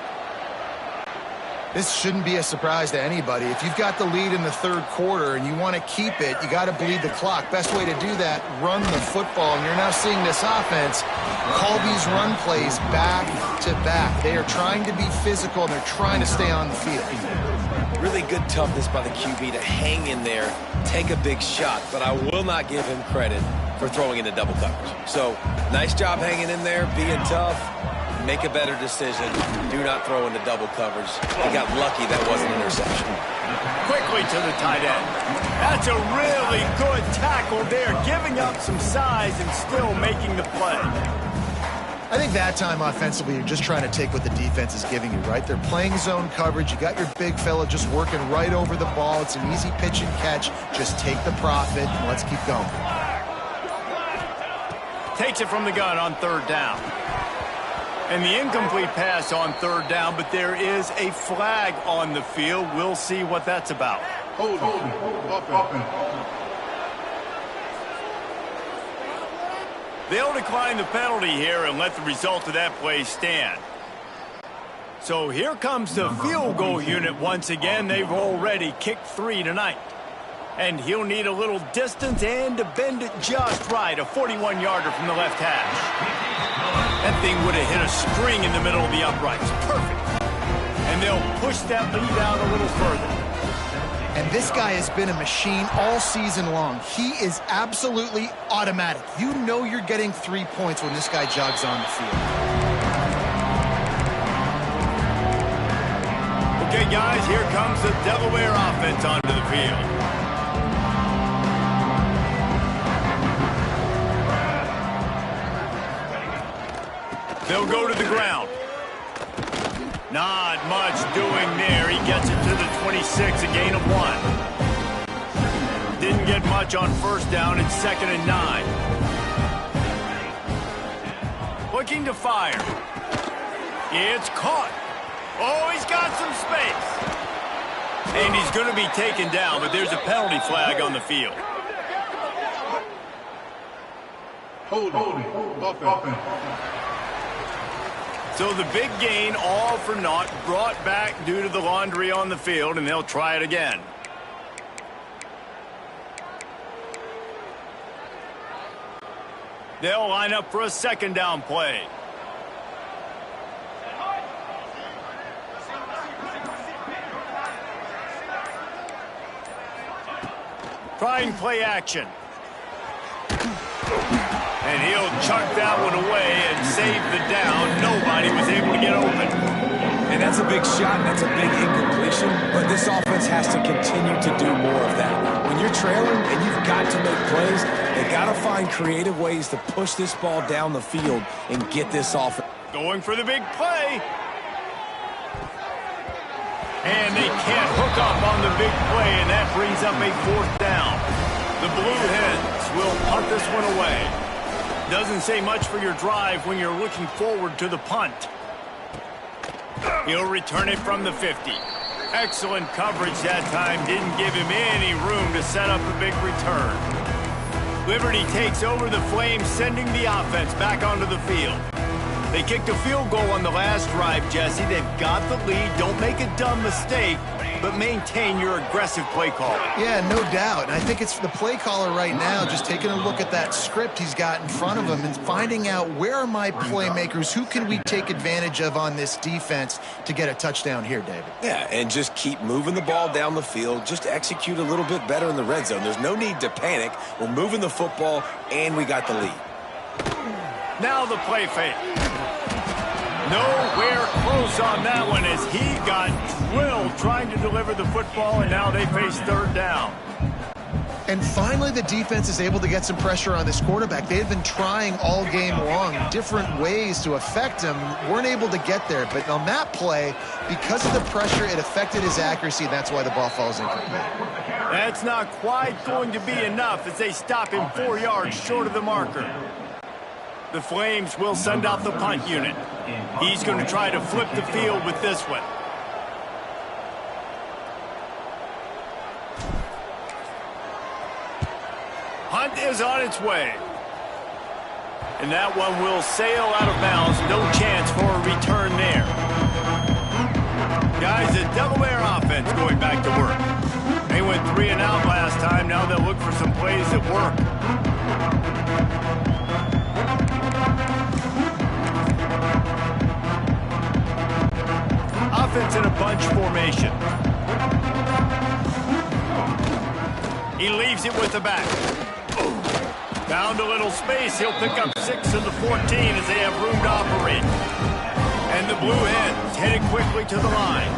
This shouldn't be a surprise to anybody. If you've got the lead in the third quarter and you want to keep it, you got to bleed the clock. Best way to do that, run the football. And you're now seeing this offense call these run plays back to back. They are trying to be physical, and they're trying to stay on the field. Really good toughness by the QB to hang in there, take a big shot, but I will not give him credit for throwing into double coverage. So, nice job hanging in there, being tough. Make a better decision. Do not throw into double coverage. He got lucky that wasn't an interception. Quickly to the tight end. That's a really good tackle there, giving up some size and still making the play. I think that time offensively, you're just trying to take what the defense is giving you, right? They're playing zone coverage. You got your big fella just working right over the ball. It's an easy pitch and catch. Just take the profit and let's keep going. Takes it from the gun on third down. And the incomplete pass on third down, but there is a flag on the field. We'll see what that's about. Hold on. They'll decline the penalty here and let the result of that play stand. So here comes the field goal unit once again. They've already kicked 3 tonight. And he'll need a little distance and to bend it just right. A 41-yarder from the left hash. That thing would have hit a string in the middle of the uprights. Perfect. And they'll push that lead out a little further. And this guy has been a machine all season long. He is absolutely automatic. You know you're getting 3 points when this guy jogs on the field. Okay, guys, here comes the Delaware offense onto the field. They'll go to the ground. Not much doing there. He gets it to the 26, a gain of 1. Didn't get much on first down. It's 2nd and 9. Looking to fire. It's caught. Oh, he's got some space. And he's going to be taken down, but there's a penalty flag on the field. Hold on. So the big gain, all for naught, brought back due to the laundry on the field, and they'll try it again. They'll line up for a 2nd down play. Trying play action. And he'll chuck that one away and save the down. Nobody was able to get open. And that's a big shot, and that's a big incompletion, but this offense has to continue to do more of that. When you're trailing and you've got to make plays, they got to find creative ways to push this ball down the field and get this offense. Going for the big play. And they can't hook up on the big play, and that brings up a 4th down. The Blue Hens will punt this one away. Doesn't say much for your drive when you're looking forward to the punt. He'll return it from the 50. Excellent coverage that time. Didn't give him any room to set up a big return. Liberty takes over the Flames, sending the offense back onto the field. They kicked a field goal on the last drive, Jesse. They've got the lead. Don't make a dumb mistake, but maintain your aggressive play call. Yeah, no doubt. And I think it's the play caller right now just taking a look at that script he's got in front of him and finding out where are my playmakers, who can we take advantage of on this defense to get a touchdown here, David. Yeah, and just keep moving the ball down the field. Just execute a little bit better in the red zone. There's no need to panic. We're moving the football, and we got the lead. Now the play fake. Nowhere close on that one as he got drilled trying to deliver the football, and now they face 3rd down. And finally, the defense is able to get some pressure on this quarterback. They've been trying all game long different ways to affect him. Weren't able to get there. But on that play, because of the pressure, it affected his accuracy. That's why the ball falls incomplete. That's not quite going to be enough as they stop him 4 yards short of the marker. The Flames will send out the punt unit. He's going to try to flip the field with this one. Punt is on its way. And that one will sail out of bounds. No chance for a return there. Guys, the Delaware offense going back to work. They went 3 and out last time. Now they'll look for some plays that work. Offense in a bunch formation. He leaves it with the back. Found a little space. He'll pick up 6 of the 14 as they have room to operate. And the Blue Hens headed quickly to the line.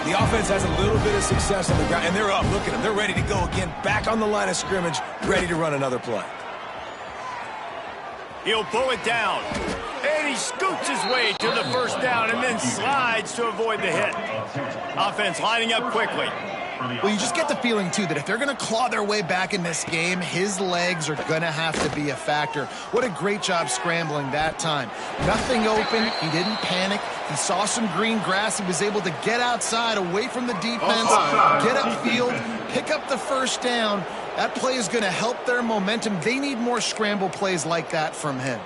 The offense has a little bit of success on the ground, and they're up. Look at them. They're ready to go again. Back on the line of scrimmage, ready to run another play. He'll pull it down. And he scoots his way to the first down and then slides to avoid the hit. Offense lining up quickly. Well, you just get the feeling, too, that if they're going to claw their way back in this game, his legs are going to have to be a factor. What a great job scrambling that time. Nothing open. He didn't panic. He saw some green grass. He was able to get outside, away from the defense, get upfield, pick up the first down. That play is going to help their momentum. They need more scramble plays like that from him.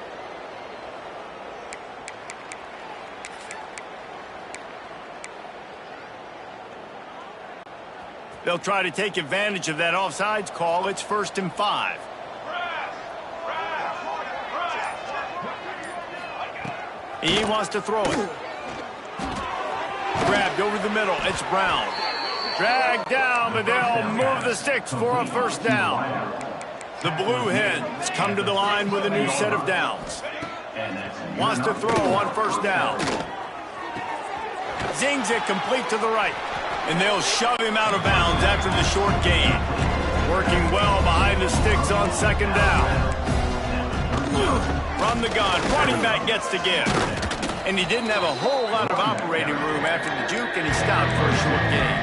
They'll try to take advantage of that offsides call. It's 1st and 5. He wants to throw it. Grabbed over the middle. It's Brown. Dragged down, but they'll move the sticks for a first down. The Blue Hens come to the line with a new set of downs. Wants to throw on first down. Zings it complete to the right. And they'll shove him out of bounds after the short gain. Working well behind the sticks on second down. From the gun, running back gets to give. And he didn't have a whole lot of operating room after the juke, and he stopped for a short gain.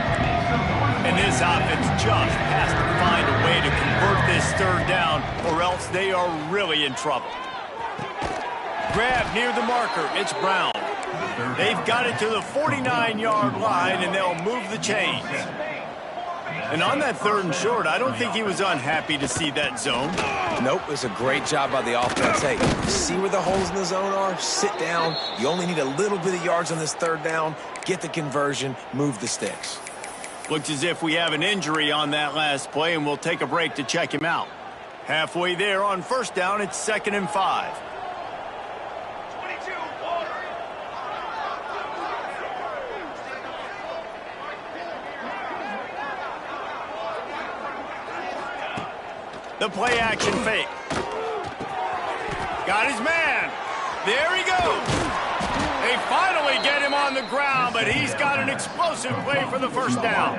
And this offense just has to find a way to convert this 3rd down, or else they are really in trouble. Grab near the marker. It's Brown. They've got it to the 49-yard line, and they'll move the chains. And on that 3rd and short, I don't think he was unhappy to see that zone. Nope, it was a great job by the offense. Hey, see where the holes in the zone are? Sit down. You only need a little bit of yards on this 3rd down. Get the conversion. Move the sticks. Looks as if we have an injury on that last play, and we'll take a break to check him out. Halfway there on first down, it's 2nd and 5. The play action fake. Got his man. There he goes. They finally get him on the ground, but he's got an explosive play for the first down.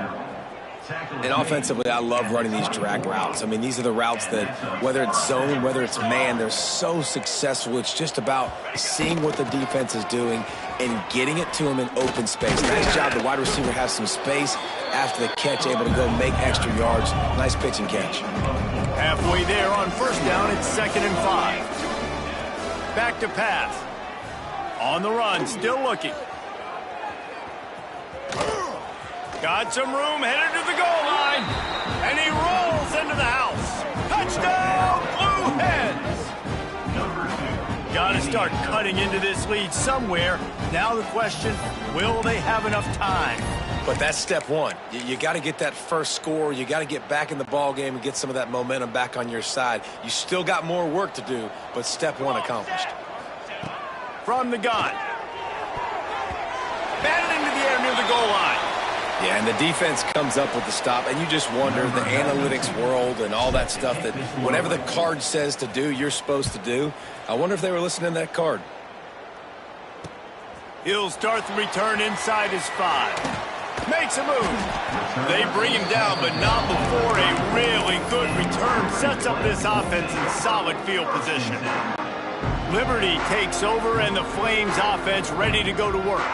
And offensively, I love running these drag routes. I mean, these are the routes that, whether it's zone, whether it's man, they're so successful. It's just about seeing what the defense is doing and getting it to him in open space. Nice job. The wide receiver has some space after the catch, able to go make extra yards. Nice pitch and catch. Halfway there on first down, it's 2nd and 5. Back to pass. On the run, still looking. Got some room, headed to the goal line. And he rolls into the house. Touchdown, Blue Hens! Got to start cutting into this lead somewhere. Now the question, will they have enough time? But that's step one. You got to get that first score. You got to get back in the ball game and get some of that momentum back on your side. You still got more work to do, but step one accomplished. From the gun. Batted into the air near the goal line. Yeah, and the defense comes up with the stop, and you just wonder, the analytics world and all that stuff, that whatever the card says to do, you're supposed to do. I wonder if they were listening to that card. He'll start the return inside his 5. Makes a move. They bring him down, but not before a really good return sets up this offense in solid field position. Liberty takes over, and the Flames offense ready to go to work.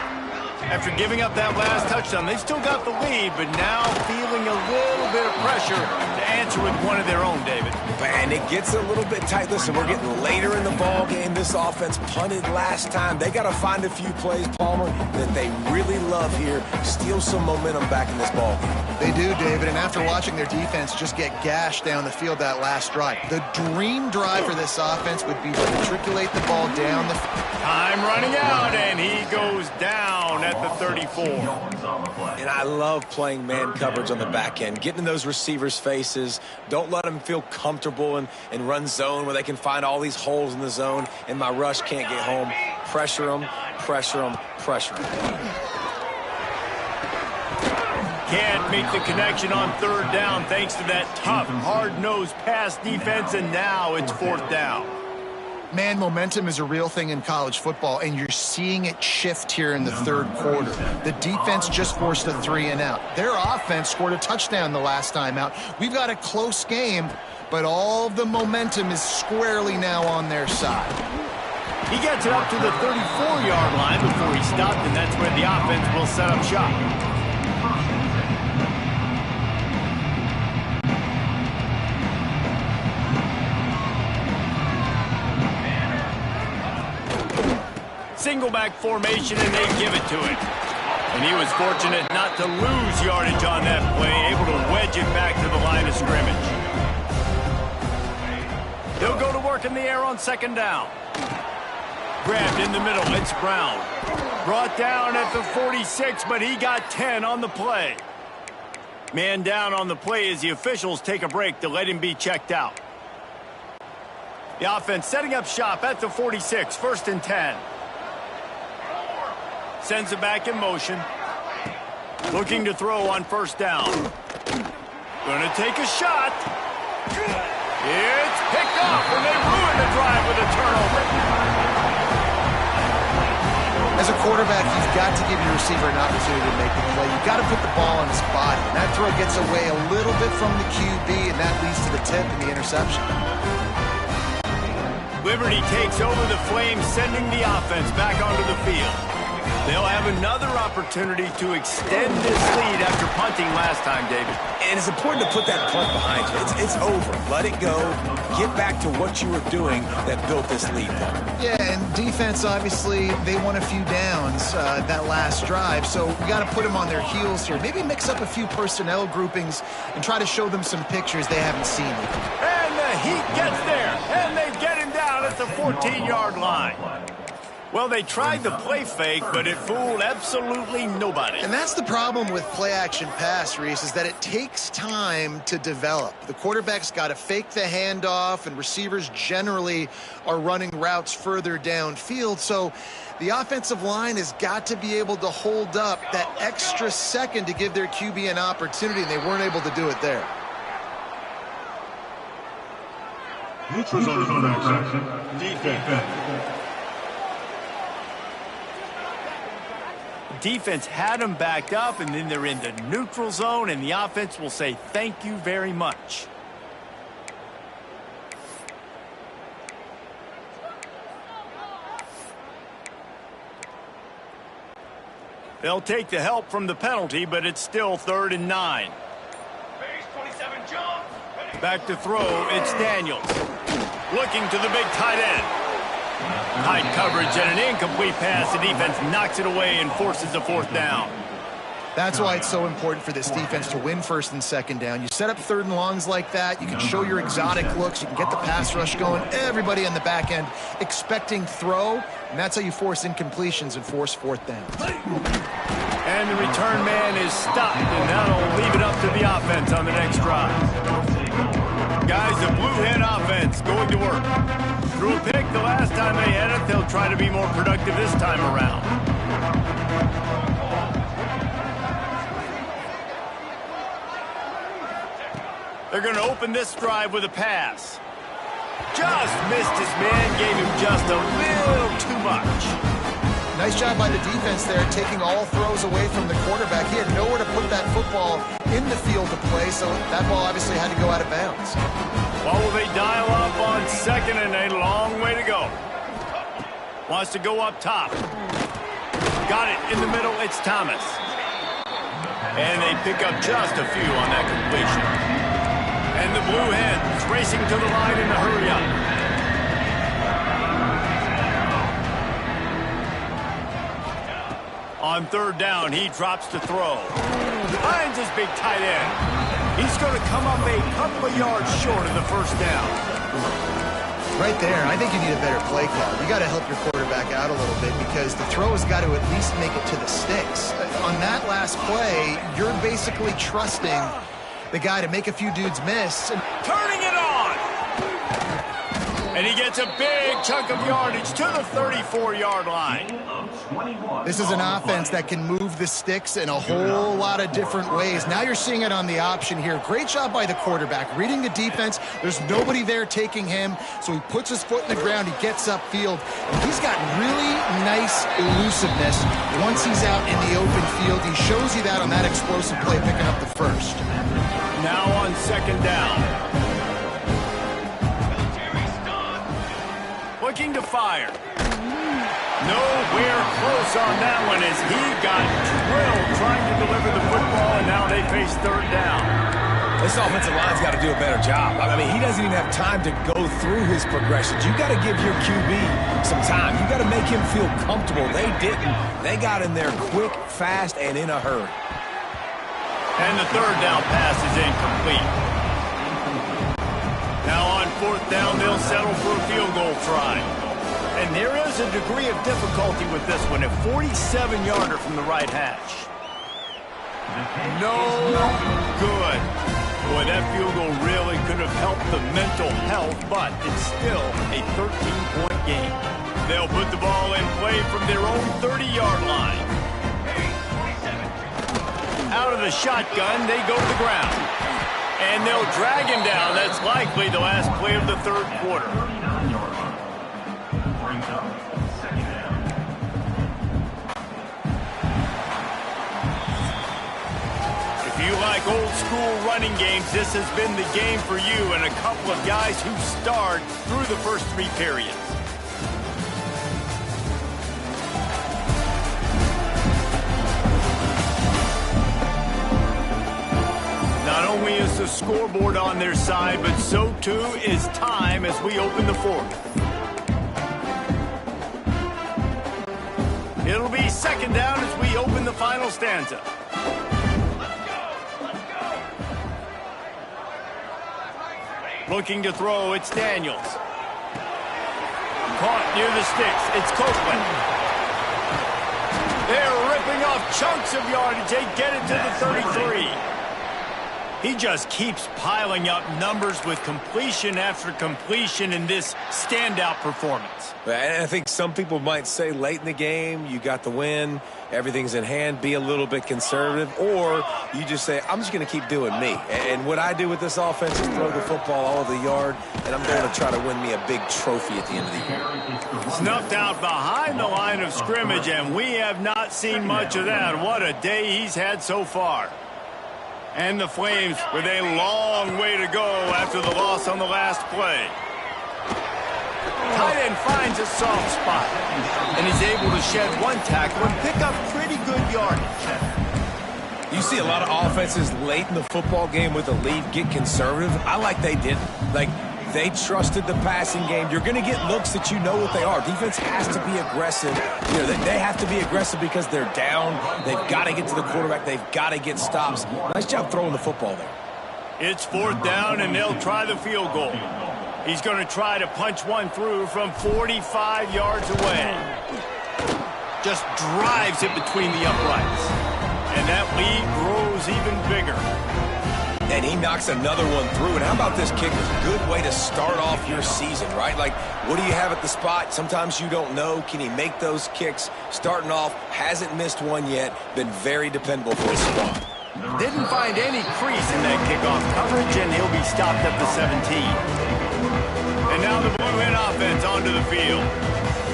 After giving up that last touchdown, they still got the lead, but now feeling a little bit of pressure to answer with one of their own, David. Man, it gets a little bit tight. Listen, we're getting later in the ball game. This offense punted last time. They got to find a few plays, Palmer, that they really love here. Steal some momentum back in this ball game. They do, David, and after watching their defense just get gashed down the field that last drive, the dream drive for this offense would be to matriculate the ball down the Time running out, and he goes down at the 34. And I love playing man coverage on the back end, getting in those receivers' faces. Don't let them feel comfortable and run zone where they can find all these holes in the zone, and my rush can't get home. Pressure them, pressure them, pressure them. Can't make the connection on third down thanks to that tough, hard-nosed pass defense, and now it's fourth down. Man, momentum is a real thing in college football, and you're seeing it shift here in the third quarter. The defense just forced a 3-and-out. Their offense scored a touchdown the last time out. We've got a close game, but all of the momentum is squarely now on their side. He gets it up to the 34-yard line before he stopped, and that's where the offense will set up shop. Single back formation, and they give it to him. And he was fortunate not to lose yardage on that play, able to wedge it back to the line of scrimmage. He'll go to work in the air on second down. Grabbed in the middle, it's Brown. Brought down at the 46, but he got 10 on the play. Man down on the play as the officials take a break to let him be checked out. The offense setting up shop at the 46, 1st and 10. Sends it back in motion. Looking to throw on first down. Gonna take a shot. It's picked off, and they ruin the drive with a turnover. As a quarterback, you've got to give your receiver an opportunity to make the play. You've got to put the ball on his body. And that throw gets away a little bit from the QB, and that leads to the tip and the interception. Liberty takes over the Flames, sending the offense back onto the field. They'll have another opportunity to extend this lead after punting last time, David. And it's important to put that punt behind you. It's over. Let it go. Get back to what you were doing that built this lead. Yeah, and defense, obviously, they won a few downs that last drive, so we got to put them on their heels here. Maybe mix up a few personnel groupings and try to show them some pictures they haven't seen yet. And the Heat gets there, and they get him down at the 14-yard line. Well, they tried the play fake, but it fooled absolutely nobody. And that's the problem with play-action pass, Reese, is that it takes time to develop. The quarterback's got to fake the handoff, and receivers generally are running routes further downfield. So the offensive line has got to be able to hold up that extra second to give their QB an opportunity, and they weren't able to do it there. Neutral zone action. Defense. Defense had them backed up, and then they're in the neutral zone, and the offense will say thank you very much. They'll take the help from the penalty, but it's still 3rd and 9. Back to throw, it's Daniels. Looking to the big tight end. Tight coverage and an incomplete pass. The defense knocks it away and forces a 4th down. That's why it's so important for this defense to win 1st and 2nd down. You set up 3rd and longs like that. You can show your exotic looks. You can get the pass rush going. Everybody on the back end expecting throw, and that's how you force incompletions and force 4th down. And the return man is stopped, and that'll leave it up to the offense on the next drive. Guys, the Blue Hen offense going to work. Threw a pick the last time they had it. They'll try to be more productive this time around. They're going to open this drive with a pass. Just missed his man, gave him just a little too much. Nice job by the defense there, taking all throws away from the quarterback. He had nowhere to put that football in the field to play, so that ball obviously had to go out of bounds. Well, will they dial up on 2nd and a long way to go? Wants to go up top. Got it in the middle, it's Thomas. And they pick up just a few on that completion. And the Blue Hens racing to the line in a hurry-up. On 3rd down, he drops to throw. Finds his big tight end. He's going to come up a couple of yards short of the 1st down. Right there, I think you need a better play call. You got to help your quarterback out a little bit because the throw has got to at least make it to the sticks. On that last play, you're basically trusting the guy to make a few dudes miss. Turning it on! And he gets a big chunk of yardage to the 34-yard line. This is an offense that can move the sticks in a whole lot of different ways. Now you're seeing it on the option here. Great job by the quarterback. Reading the defense, there's nobody there taking him, so he puts his foot in the ground, he gets upfield, and he's got really nice elusiveness once he's out in the open field. He shows you that on that explosive play, picking up the first. Now on second down. Looking to fire. Nowhere close on that one as he got drilled trying to deliver the football, and now they face third down. This offensive line's got to do a better job. I mean, he doesn't even have time to go through his progressions. You got to give your QB some time. You got to make him feel comfortable. They didn't. They got in there quick, fast, and in a hurry. And the third down pass is incomplete. Now on fourth down, they'll settle for a field goal try. And there is a degree of difficulty with this one, a 47-yarder from the right hash. No good. Boy, that field goal really could have helped the mental health, but it's still a 13-point game. They'll put the ball in play from their own 30-yard line. Out of the shotgun, they go to the ground. And they'll drag him down. That's likely the last play of the third quarter. If you like old school running games, this has been the game for you and a couple of guys who starred through the first three periods. Not only is the scoreboard on their side, but so too is time as we open the fourth. It'll be second down as we open the final stanza. Looking to throw, it's Daniels. Caught near the sticks, it's Copeland. They're ripping off chunks of yardage. They get it to the 33. He just keeps piling up numbers with completion after completion in this standout performance. And I think some people might say late in the game, you got the win, everything's in hand, be a little bit conservative, or you just say, I'm just going to keep doing me. And what I do with this offense is throw the football all over the yard, and I'm going to try to win me a big trophy at the end of the year. Snuffed out behind the line of scrimmage, and we have not seen much of that. What a day he's had so far. And the Flames with a long way to go after the loss on the last play. Tight end finds a soft spot, and he's able to shed one tackle and pick up pretty good yardage. You see a lot of offenses late in the football game with a lead get conservative. I like they didn't. Like, they trusted the passing game. You're going to get looks that you know what they are. Defense has to be aggressive. You know, they have to be aggressive because they're down. They've got to get to the quarterback. They've got to get stops. Nice job throwing the football there. It's fourth down, and they'll try the field goal. He's going to try to punch one through from 45 yards away. Just drives it between the uprights. And that lead grows even bigger. And he knocks another one through. And how about this kicker? Good way to start off your season, right? Like, what do you have at the spot? Sometimes you don't know. Can he make those kicks? Starting off, hasn't missed one yet. Been very dependable for his squad. Didn't find any crease in that kickoff coverage, and he'll be stopped at the 17. And now the Blue Hen offense onto the field.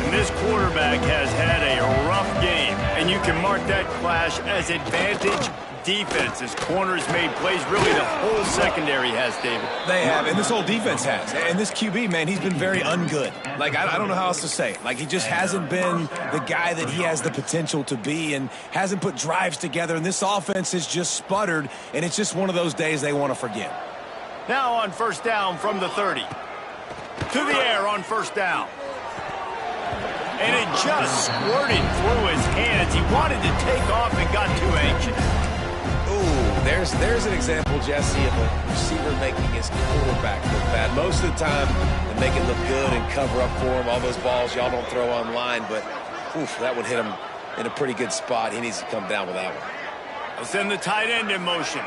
And this quarterback has had a rough game, and you can mark that clash as advantage defense as corners made plays. Really, the whole secondary has, David. They have, and this whole defense has. And this QB, man, he's been very ungood. Like, I don't know how else to say it. Like, he just hasn't been the guy that he has the potential to be and hasn't put drives together. And this offense has just sputtered, and it's just one of those days they want to forget. Now on first down from the 30. To the air on first down. And it just squirted through his hands. He wanted to take off and got too anxious. Ooh, there's an example, Jesse, of a receiver making his quarterback look bad. Most of the time, they make it look good and cover up for him. All those balls y'all don't throw online, but oof, that would hit him in a pretty good spot. He needs to come down with that one. They'll send the tight end in motion.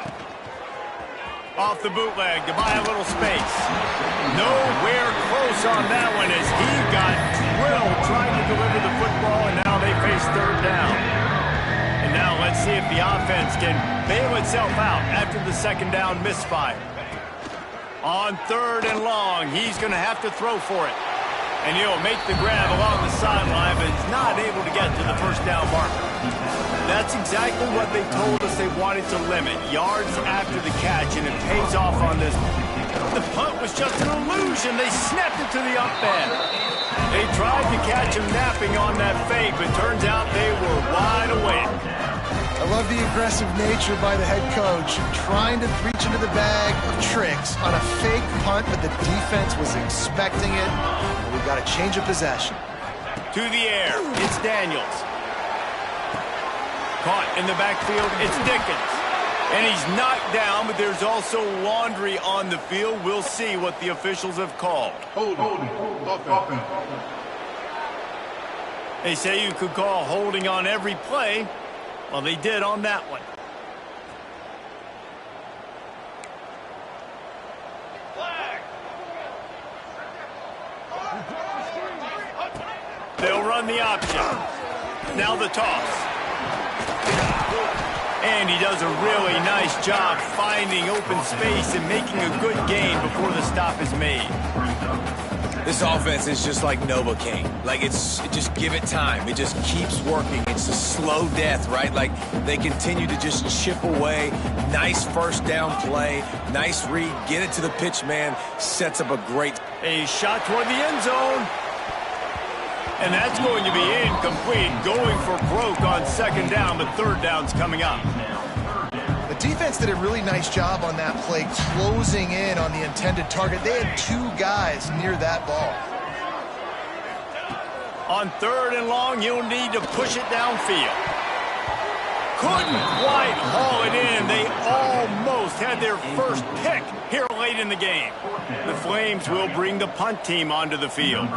Off the bootleg to buy a little space. Nowhere close on that one as he got drilled trying to deliver the football, and now they face third down. And now let's see if the offense can bail itself out after the second down misfire. On third and long, he's going to have to throw for it. And he'll make the grab along the sideline, but he's not able to get to the first down marker. That's exactly what they told us they wanted to limit. Yards after the catch, and it pays off on this. The punt was just an illusion. They snapped it to the up end. They tried to catch him napping on that fake, but turns out they were wide awake. I love the aggressive nature by the head coach, trying to reach into the bag of tricks on a fake punt, but the defense was expecting it. We've got a change of possession. To the air, it's Daniels. Caught in the backfield, it's Dickens. And he's knocked down, but there's also laundry on the field. We'll see what the officials have called. Holding. They say you could call holding on every play. Well, they did on that one. They'll run the option. Now the toss. And he does a really nice job finding open space and making a good gain before the stop is made. This offense is just like Novocaine. Like, just give it time. It just keeps working. It's a slow death, right? Like, they continue to just chip away. Nice first down play. Nice read. Get it to the pitch man. Sets up a great... A shot toward the end zone. And that's going to be incomplete. Going for broke on second down, but third down's coming up. The defense did a really nice job on that play, closing in on the intended target. They had two guys near that ball. On third and long, you'll need to push it downfield. Couldn't quite haul it in. They almost had their first pick here late in the game. The Flames will bring the punt team onto the field.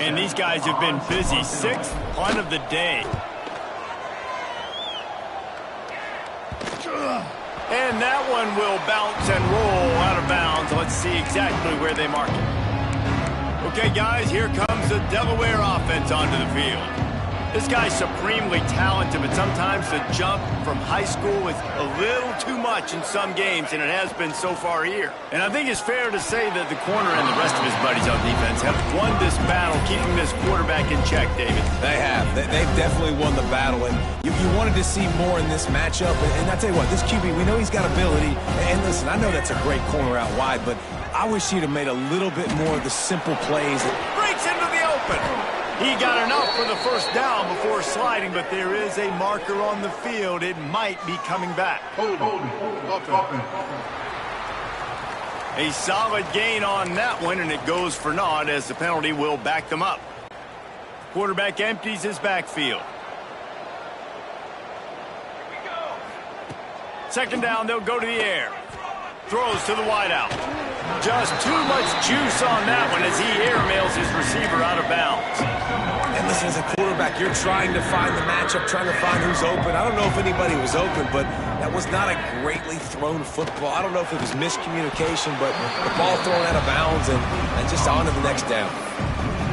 And these guys have been busy. Sixth punt of the day. And that one will bounce and roll out of bounds. Let's see exactly where they mark it. Okay, guys, here comes the Delaware offense onto the field. This guy's supremely talented, but sometimes the jump from high school is a little too much in some games, and it has been so far here. And I think it's fair to say that the corner and the rest of his buddies on defense have won this battle, keeping this quarterback in check, David. They have. They've definitely won the battle, and you wanted to see more in this matchup. And I tell you what, this QB, we know he's got ability. And listen, I know that's a great corner out wide, but I wish he'd have made a little bit more of the simple plays. Breaks into the open. He got enough for the first down before sliding, but there is a marker on the field. It might be coming back. A solid gain on that one, and it goes for naught as the penalty will back them up. Quarterback empties his backfield. Second down, they'll go to the air. Throws to the wideout. Just too much juice on that one as he airmails his receiver out of bounds. And listen, as a quarterback, you're trying to find the matchup, trying to find who's open. I don't know if anybody was open, but that was not a greatly thrown football. I don't know if it was miscommunication, but the ball thrown out of bounds and just on to the next down.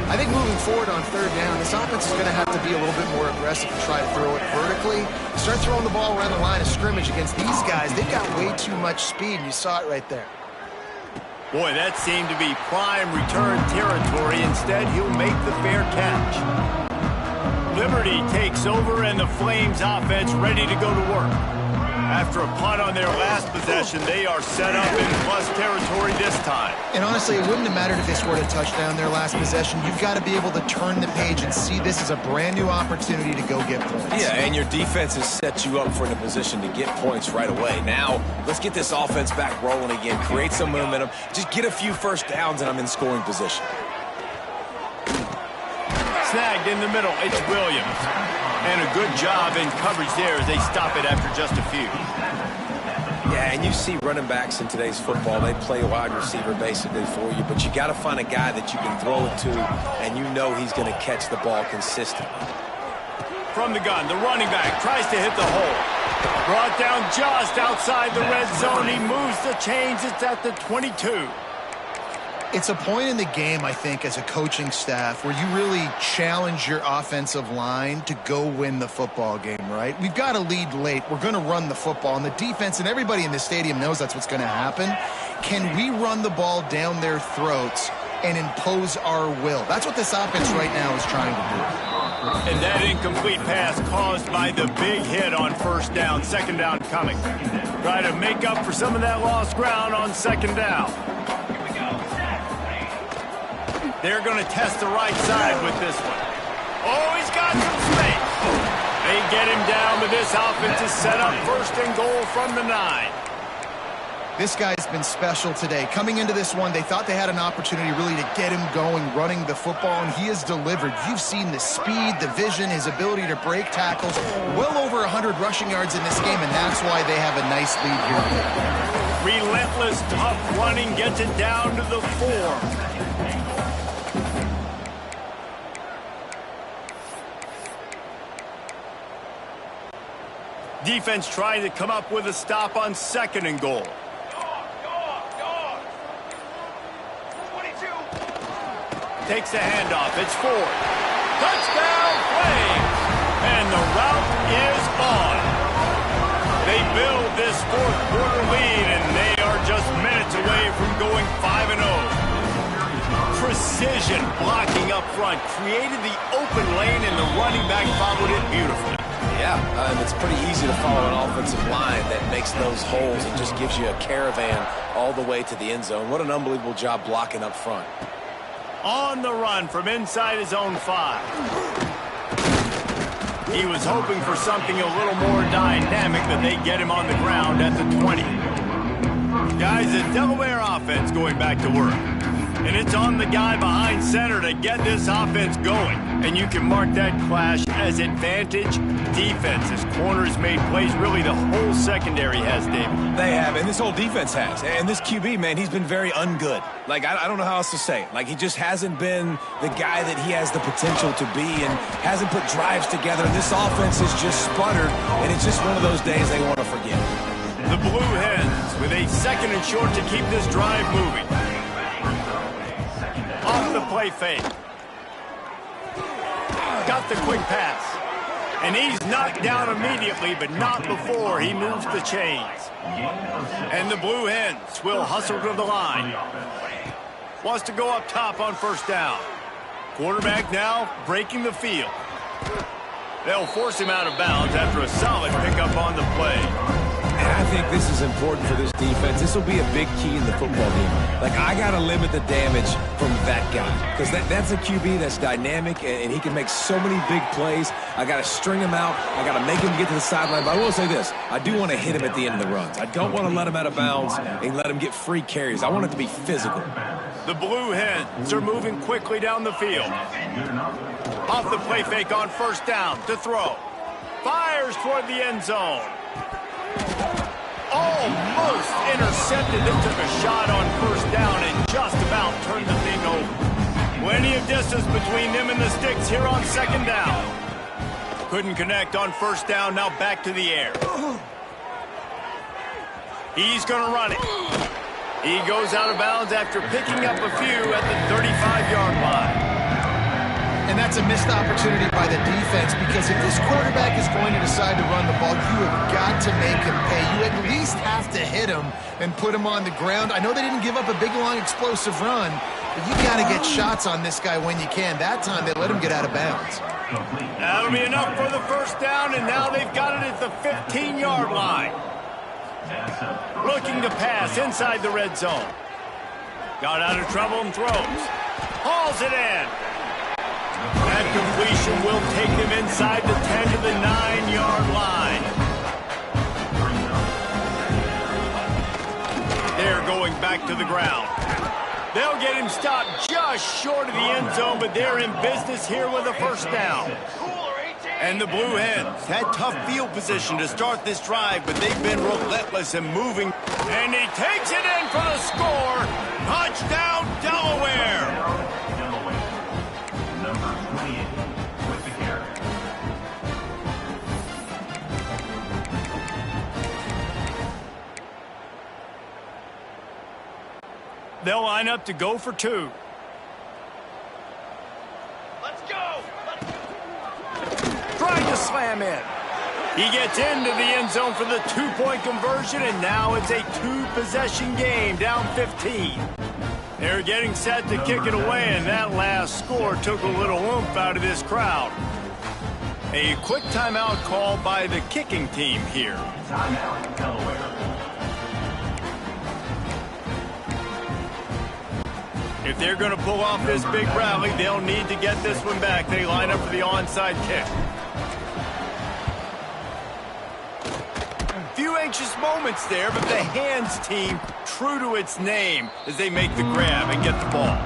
I think moving forward on third down, this offense is going to have to be a little bit more aggressive and try to throw it vertically. Start throwing the ball around the line of scrimmage against these guys. They've got way too much speed, and you saw it right there. Boy, that seemed to be prime return territory. Instead, he'll make the fair catch. Liberty takes over, and the Flames offense ready to go to work. After a punt on their last possession, they are set up in plus territory this time. And honestly, it wouldn't have mattered if they scored a touchdown their last possession. You've got to be able to turn the page and see this as a brand new opportunity to go get points. Yeah, and your defense has set you up for a position to get points right away. Now, let's get this offense back rolling again, create some momentum, just get a few first downs, and I'm in scoring position. Snagged in the middle, it's Williams. And a good job in coverage there as they stop it after just a few. Yeah, and you see running backs in today's football, they play wide receiver basically for you, but you got to find a guy that you can throw it to, and you know he's going to catch the ball consistently. From the gun, the running back tries to hit the hole. Brought down just outside the red zone. He moves the chains. It's at the 22. It's a point in the game, I think, as a coaching staff where you really challenge your offensive line to go win the football game, right? We've got to lead late. We're going to run the football. And the defense and everybody in the stadium knows that's what's going to happen. Can we run the ball down their throats and impose our will? That's what this offense right now is trying to do. And that incomplete pass caused by the big hit on first down. Second down coming. Try to make up for some of that lost ground on second down. They're going to test the right side with this one. Oh, he's got some space. They get him down, but this offense is set up first and goal from the 9. This guy's been special today. Coming into this one, they thought they had an opportunity really to get him going, running the football, and he has delivered. You've seen the speed, the vision, his ability to break tackles. Well over 100 rushing yards in this game, and that's why they have a nice lead here. Relentless, tough running gets it down to the 4. Defense trying to come up with a stop on second and goal. Takes a handoff. It's Ford. Touchdown, Flames! And the route is on. They build this fourth quarter lead, and they are just minutes away from going 5-0. Precision blocking up front created the open lane, and the running back followed it beautifully. Yeah, and it's pretty easy to follow an offensive line that makes those holes and just gives you a caravan all the way to the end zone. What an unbelievable job blocking up front. On the run from inside his own 5. He was hoping for something a little more dynamic, but they get him on the ground at the 20. Guys, the Delaware offense going back to work. And it's on the guy behind center to get this offense going. And you can mark that clash as advantage defense. As corners made plays, really the whole secondary has, David. They have, and this whole defense has. And this QB, man, he's been very ungood. Like, I don't know how else to say it. Like, he just hasn't been the guy that he has the potential to be and hasn't put drives together. And this offense has just sputtered, and it's just one of those days they want to forget. The Blue Hens with a second and short to keep this drive moving. Off the play fake. Got the quick pass. And he's knocked down immediately, but not before he moves the chains. And the Blue Hens will hustle to the line. Wants to go up top on first down. Quarterback now breaking the field. They'll force him out of bounds after a solid pickup on the play. And I think this is important for this defense. This will be a big key in the football game. Like, I got to limit the damage from that guy. Because that's a QB that's dynamic, and he can make so many big plays. I got to string him out. I got to make him get to the sideline. But I will say this. I do want to hit him at the end of the runs. I don't want to let him out of bounds and let him get free carries. I want it to be physical. The Blue Hens are moving quickly down the field. Off the play fake on first down to throw. Fires toward the end zone. Almost intercepted. They took a shot on first down and just about turned the thing over. Plenty of distance between them and the sticks here on second down. Couldn't connect on first down. Now back to the air. He's going to run it. He goes out of bounds after picking up a few at the 35-yard line. And that's a missed opportunity by the defense, because if this quarterback is going to decide to run the ball, you have got to make him pay. You at least have to hit him and put him on the ground. I know they didn't give up a big, long, explosive run, but you got to get shots on this guy when you can. That time they let him get out of bounds. That'll be enough for the first down, and now they've got it at the 15-yard line. Looking to pass inside the red zone. Got out of trouble and throws. Hauls it in. That completion will take them inside the 10 to the 9-yard line. They're going back to the ground. They'll get him stopped just short of the end zone, but they're in business here with a first down. And the Blue Hens had tough field position to start this drive, but they've been relentless in moving. And he takes it in for the score. Touchdown, Delaware. Number 28 with the carry. They'll line up to go for two. Trying to slam in. He gets into the end zone for the two-point conversion, and now it's a two-possession game, down 15. They're getting set to kick it away, and that last score took a little oomph out of this crowd. A quick timeout called by the kicking team here. Timeout, Delaware. If they're going to pull off this big rally, they'll need to get this one back. They line up for the onside kick. Few anxious moments there, but the Hands team true to its name as they make the grab and get the ball.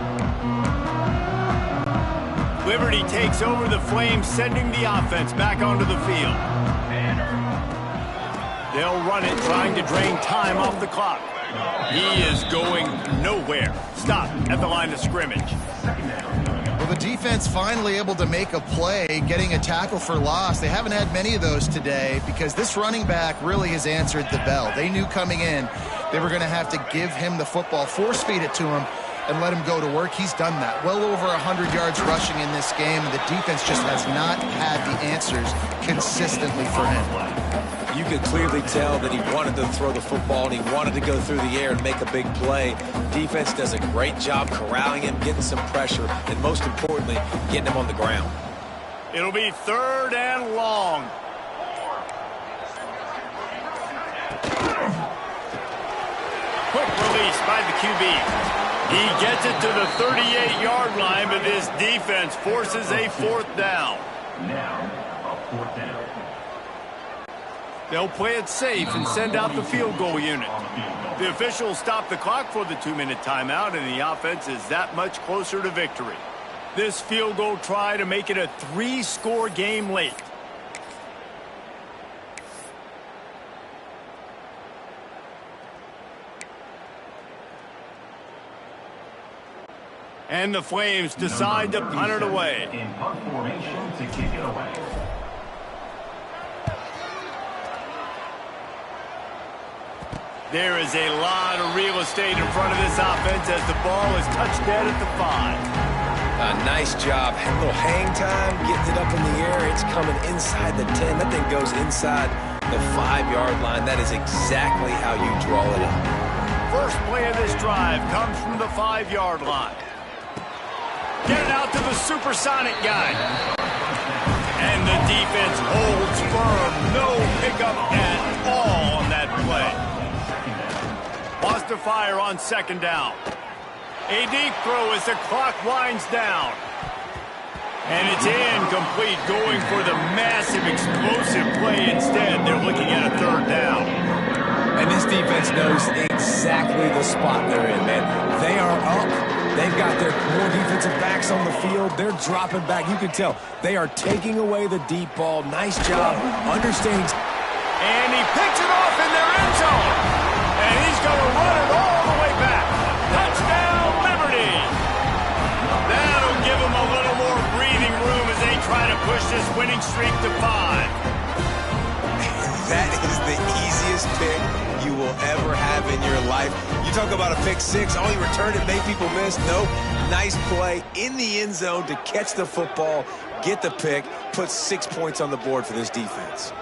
Liberty takes over the Flames, sending the offense back onto the field. They'll run it, trying to drain time off the clock. He is going nowhere. Stop at the line of scrimmage. Well, the defense finally able to make a play, getting a tackle for loss. They haven't had many of those today because this running back really has answered the bell. They knew coming in they were going to have to give him the football, force feed it to him, and let him go to work. He's done that. Well over 100 yards rushing in this game, and the defense just has not had the answers consistently for him. You could clearly tell that he wanted to throw the football and he wanted to go through the air and make a big play. Defense does a great job corralling him, getting some pressure, and most importantly, getting him on the ground. It'll be 3rd and long. Quick release by the QB. He gets it to the 38-yard line, but this defense forces a 4th down. Now, a 4th down. They'll play it safe and send out the field goal unit. The officials stop the clock for the 2-minute timeout, and the offense is that much closer to victory. This field goal try to make it a 3-score game late. And the Flames decide to punt it away. In punt formation to kick it away. There is a lot of real estate in front of this offense as the ball is touched dead at the 5. Nice job. A little hang time, getting it up in the air. It's coming inside the 10. That thing goes inside the 5-yard line. That is exactly how you draw it up. First play of this drive comes from the 5-yard line. Get it out to the supersonic guy. And the defense holds firm. No pickup at all on that play. Lost to fire on 2nd down. A deep throw as the clock winds down. And it's incomplete, going for the massive explosive play instead. They're looking at a 3rd down. And this defense knows exactly the spot they're in, man. They are up. They've got their more defensive backs on the field. They're dropping back. You can tell they are taking away the deep ball. Nice job understanding. And he picks it off in their end zone. And he's going to run it all the way back. Touchdown, Liberty. That'll give them a little more breathing room as they try to push this winning streak to 5. That is the easiest pick you will ever have in your life. You talk about a pick 6, only return it made people miss. Nope. Nice play in the end zone to catch the football, get the pick, put 6 points on the board for this defense.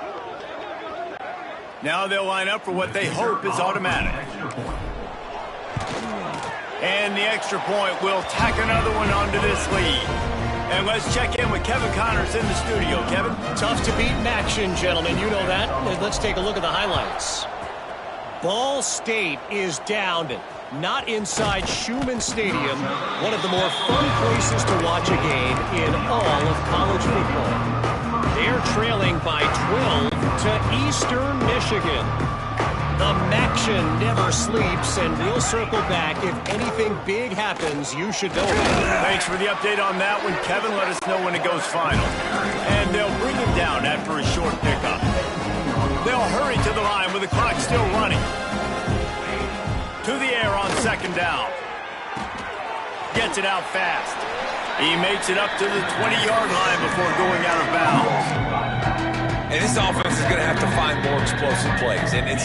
Now they'll line up for what they hope is automatic. And the extra point will tack another one onto this lead. And let's check in with Kevin Connors in the studio. Kevin? Tough to beat in action, gentlemen. You know that. Let's take a look at the highlights. Ball State is down, not inside Schumann Stadium, one of the more fun places to watch a game in all of college football. They're trailing by 12 to Eastern Michigan. The Maction never sleeps, and we'll circle back. If anything big happens, you should know about it. Thanks for the update on that one, Kevin. Let us know when it goes final. And they'll bring him down down after a short pickup. They'll hurry to the line with the clock still running. To the air on second down. Gets it out fast. He makes it up to the 20-yard line before going out of bounds. And this offense is going to have to find more explosive plays. And it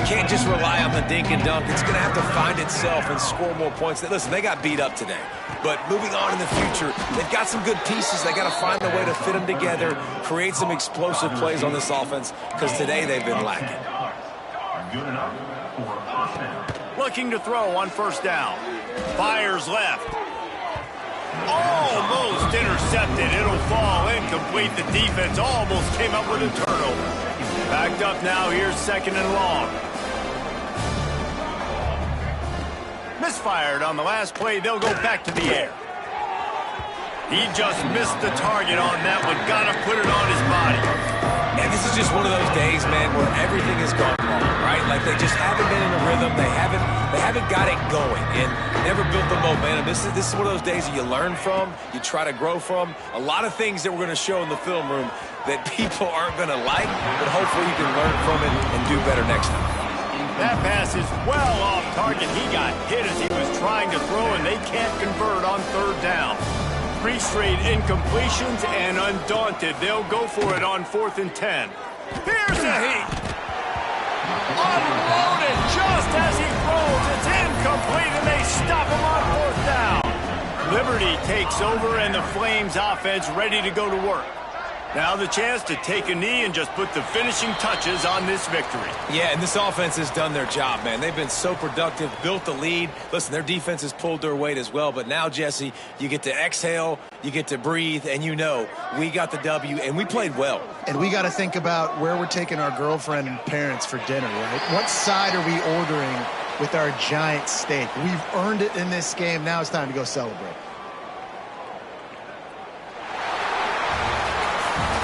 can't just rely on the dink and dunk. It's going to have to find itself and score more points. Listen, they got beat up today. But moving on in the future, they've got some good pieces. They got to find a way to fit them together, create some explosive plays on this offense, because today they've been lacking. Looking to throw on first down. Fires left. Almost intercepted. It'll fall incomplete. The defense almost came up with a turnover. Backed up now. Here's second and long. Misfired on the last play. They'll go back to the air. He just missed the target on that one. Gotta put it on his body. And this is just one of those days, man, where everything has gone wrong, right? Like they just haven't been in a rhythm. They haven't got it going and never built the momentum. This is one of those days that you learn from, you try to grow from. A lot of things that we're going to show in the film room that people aren't going to like, but hopefully you can learn from it and do better next time. That pass is well off target. He got hit as he was trying to throw, and they can't convert on third down. 3 straight incompletions, and undaunted, they'll go for it on 4th and 10. Here's a heat. Unloaded just as he throws. It's incomplete, and they stop him on 4th down. Liberty takes over, and the Flames offense ready to go to work. Now the chance to take a knee and just put the finishing touches on this victory. Yeah, and this offense has done their job, man. They've been so productive, built the lead. Listen, their defense has pulled their weight as well. But now, Jesse, you get to exhale, you get to breathe, and you know we got the W, and we played well. And we got to think about where we're taking our girlfriend and parents for dinner, right? What side are we ordering with our giant steak? We've earned it in this game. Now it's time to go celebrate.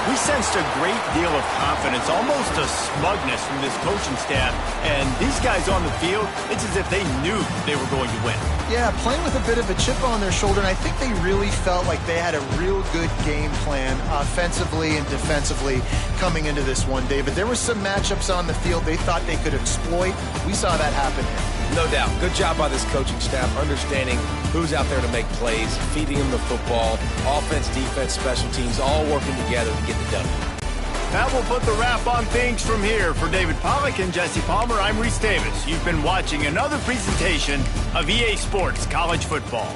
We sensed a great deal of confidence, almost a smugness from this coaching staff. And these guys on the field, it's as if they knew they were going to win. Yeah, playing with a bit of a chip on their shoulder, and I think they really felt like they had a real good game plan offensively and defensively coming into this one, David. There were some matchups on the field they thought they could exploit. We saw that happen here. No doubt. Good job by this coaching staff, understanding who's out there to make plays, feeding them the football, offense, defense, special teams, all working together to get the W. That will put the wrap on things from here. For David Pollack and Jesse Palmer, I'm Reese Davis. You've been watching another presentation of EA Sports College Football.